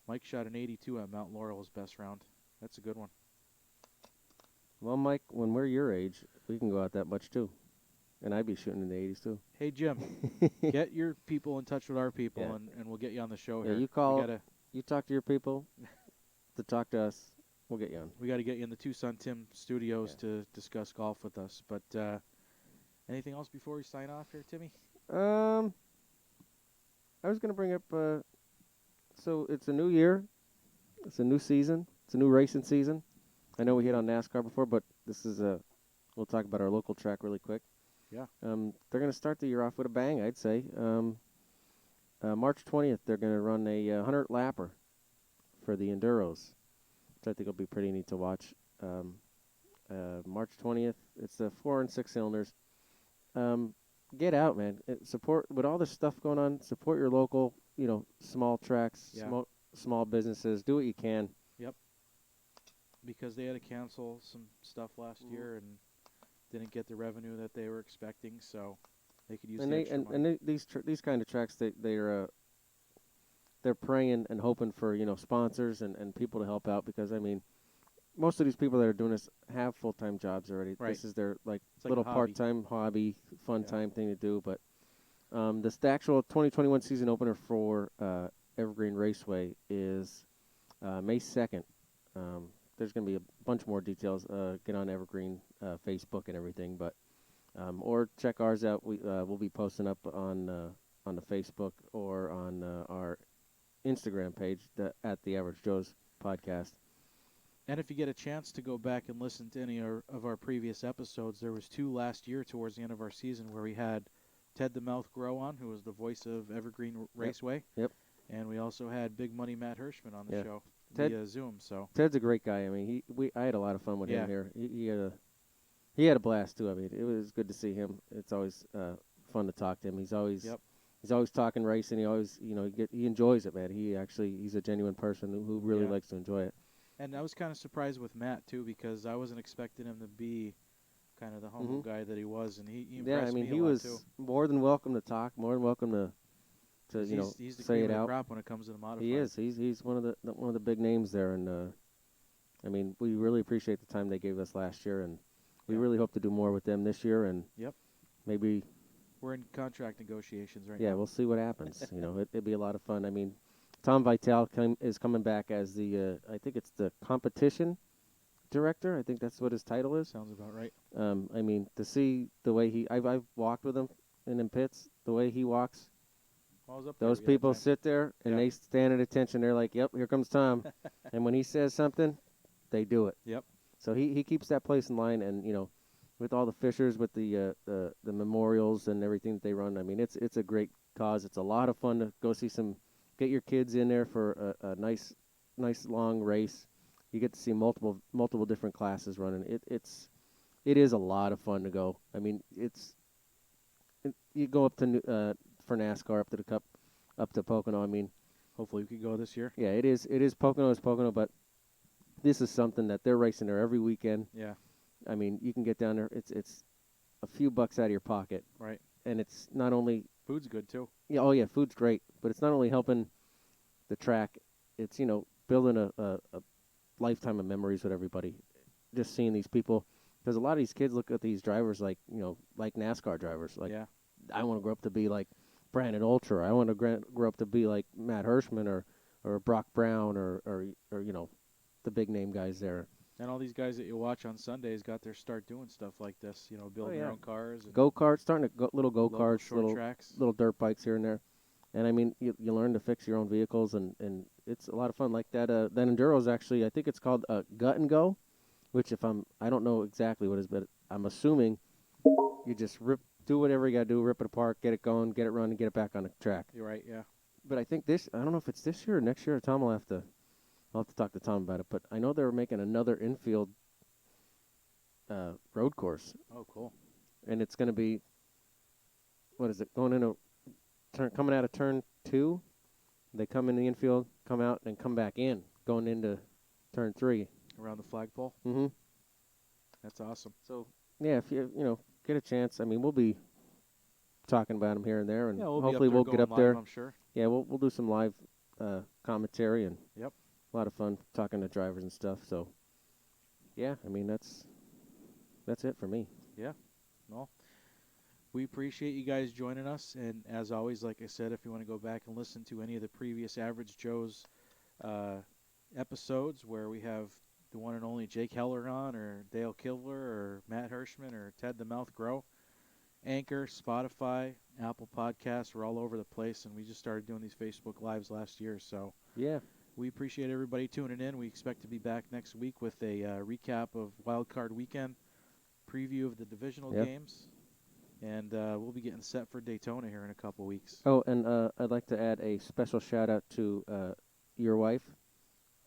Mike shot an 82 at Mount Laurel his best round. That's a good one. Well, Mike, when we're your age, we can go out that much too. And I'd be shooting in the 80s too. Hey, Jim, get your people in touch with our people, and we'll get you on the show here. You call. You talk to your people to talk to us. We'll get you on. We got to get you in the Tucson Tim studios to discuss golf with us. But anything else before we sign off here, Timmy? I was going to bring up, so it's a new year. It's a new season. It's a new racing season. I know we hit on NASCAR before, but this is we'll talk about our local track really quick. Yeah. They're going to start the year off with a bang, I'd say. March 20th, they're going to run a 100-lapper for the Enduros, which I think will be pretty neat to watch. March 20th, it's 4 and 6 cylinders. Get out, man. Support, with all this stuff going on, support your local, small tracks, small businesses. Do what you can. Yep. Because they had to cancel some stuff last year and didn't get the revenue that they were expecting, so they could use the extra money. And these kind of tracks, they're praying and hoping for sponsors and people to help out, because I mean, most of these people that are doing this have full-time jobs already. Right. This is their It's little like part-time hobby, fun-time thing to do. But the actual 2021 season opener for Evergreen Raceway is May 2nd. There's going to be a bunch more details. Get on Evergreen Facebook and everything, but or check ours out. We'll be posting up on the Facebook or on our Instagram page at the Average Joe's podcast. And if you get a chance to go back and listen to any of our previous episodes, there was 2 last year towards the end of our season where we had Ted the Mouth Grow on, who was the voice of Evergreen Raceway. Yep. And we also had Big Money Matt Hirschman on the show via Zoom. So Ted's a great guy. I mean, I had a lot of fun with him here. He had a blast too. I mean, it was good to see him. It's always fun to talk to him. He's always talking racing. He always he enjoys it, man. He's a genuine person who really likes to enjoy it. And I was kind of surprised with Matt too, because I wasn't expecting him to be kind of the humble guy that he was, and he impressed me a lot, he was more than welcome to talk, more than welcome to he's the say cream it of the out. crop when it comes to the modifieds. He is. He's one of the big names there, and I mean, we really appreciate the time they gave us last year, and we really hope to do more with them this year, and maybe we're in contract negotiations right now. Yeah, we'll see what happens. It'd be a lot of fun. I mean, Tom Vitale is coming back as the I think it's the competition director. I think that's what his title is. Sounds about right. I mean, to see the way I've walked with him in pits, the way he walks. Those people sit there and they stand at attention. They're like, "Yep, here comes Tom," and when he says something, they do it. Yep. So he keeps that place in line, and with all the Fishers, with the memorials and everything that they run. I mean, it's a great cause. It's a lot of fun to go see get your kids in there for a nice long race. You get to see multiple different classes running. It is a lot of fun to go. I mean, you go up to for NASCAR up to the Cup, up to Pocono. I mean, hopefully we can go this year. Yeah, it is Pocono is Pocono, but this is something that they're racing there every weekend. Yeah. I mean, you can get down there. It's a few bucks out of your pocket. Right. And it's not only food's good too. Yeah. Oh yeah, food's great, but it's not only helping the track. It's building a lifetime of memories with everybody. Just seeing these people, because a lot of these kids look at these drivers like NASCAR drivers. Like, I want to grow up to be like Brandon Ultra. I want to grow up to be like Matt Hirschman or Brock Brown or the big name guys there. And all these guys that you watch on Sundays got their start doing stuff like this, building their own cars. Go-karts, starting to little go-karts, short tracks. little dirt bikes here and there. And, I mean, you learn to fix your own vehicles, and it's a lot of fun. Like that Enduro is actually, I think it's called Gut and Go, which I don't know exactly what it is, but I'm assuming you just do whatever you got to do, rip it apart, get it going, get it running, get it back on the track. You're right, yeah. But I think I don't know if it's this year or next year. I'll have to talk to Tom about it. But I know they were making another infield road course, Oh, cool. and it's going to be, what is it, going into coming out of turn 2. They come in the infield, come out, and come back in, going into turn 3. Around the flagpole. Mm-hmm. That's awesome. So yeah, if you get a chance, I mean, we'll be talking about them here and there, and Yeah, hopefully we'll get up live, there. I'm sure. Yeah, we'll do some live commentary and Yep. a lot of fun talking to drivers and stuff. So yeah, I mean that's it for me. Yeah. Well, we appreciate you guys joining us, and as always, like I said, if you want to go back and listen to any of the previous Average Joe's episodes where we have the one and only Jake Heller on, or Dale Kilver, or Matt Hirschman, or Ted the Mouth Grow, Anchor, Spotify, Apple Podcasts, we're all over the place, and we just started doing these Facebook Lives last year, so Yeah. we appreciate everybody tuning in. We expect to be back next week with a recap of Wild Card Weekend, preview of the divisional games, and we'll be getting set for Daytona here in a couple weeks. Oh, and I'd like to add a special shout-out to your wife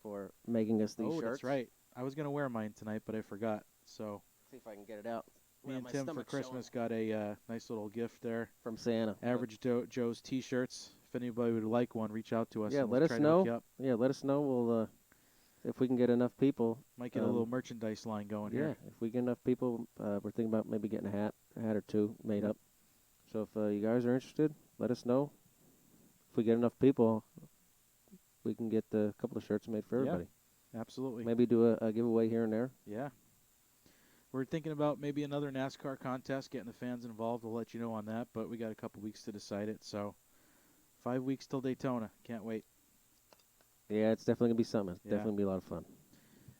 for making us these shirts. Oh, that's right. I was going to wear mine tonight, but I forgot, so See if I can get it out. me and Tim for Christmas got a nice little gift there. From Santa. Average Joe's T-shirts. If anybody would like one, reach out to us. Yeah, and let we'll us try to hook you know. up. Yeah, let us know. We'll if we can get enough people. Might get a little merchandise line going Yeah, here. if we get enough people, we're thinking about maybe getting a hat or two made up. So if you guys are interested, let us know. If we get enough people, we can get a couple of shirts made for everybody. Absolutely. Maybe do a giveaway here and there. Yeah. We're thinking about maybe another NASCAR contest, getting the fans involved. We'll let you know on that, but we got a couple weeks to decide it. So 5 weeks till Daytona. Can't wait. Yeah, it's definitely going to be something. It's Yeah. definitely going to be a lot of fun.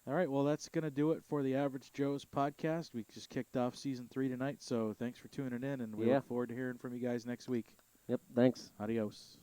All right, well, that's going to do it for the Average Joe's podcast. We just kicked off Season 3 tonight, so thanks for tuning in, and we look forward to hearing from you guys next week. Yep, thanks. Adios.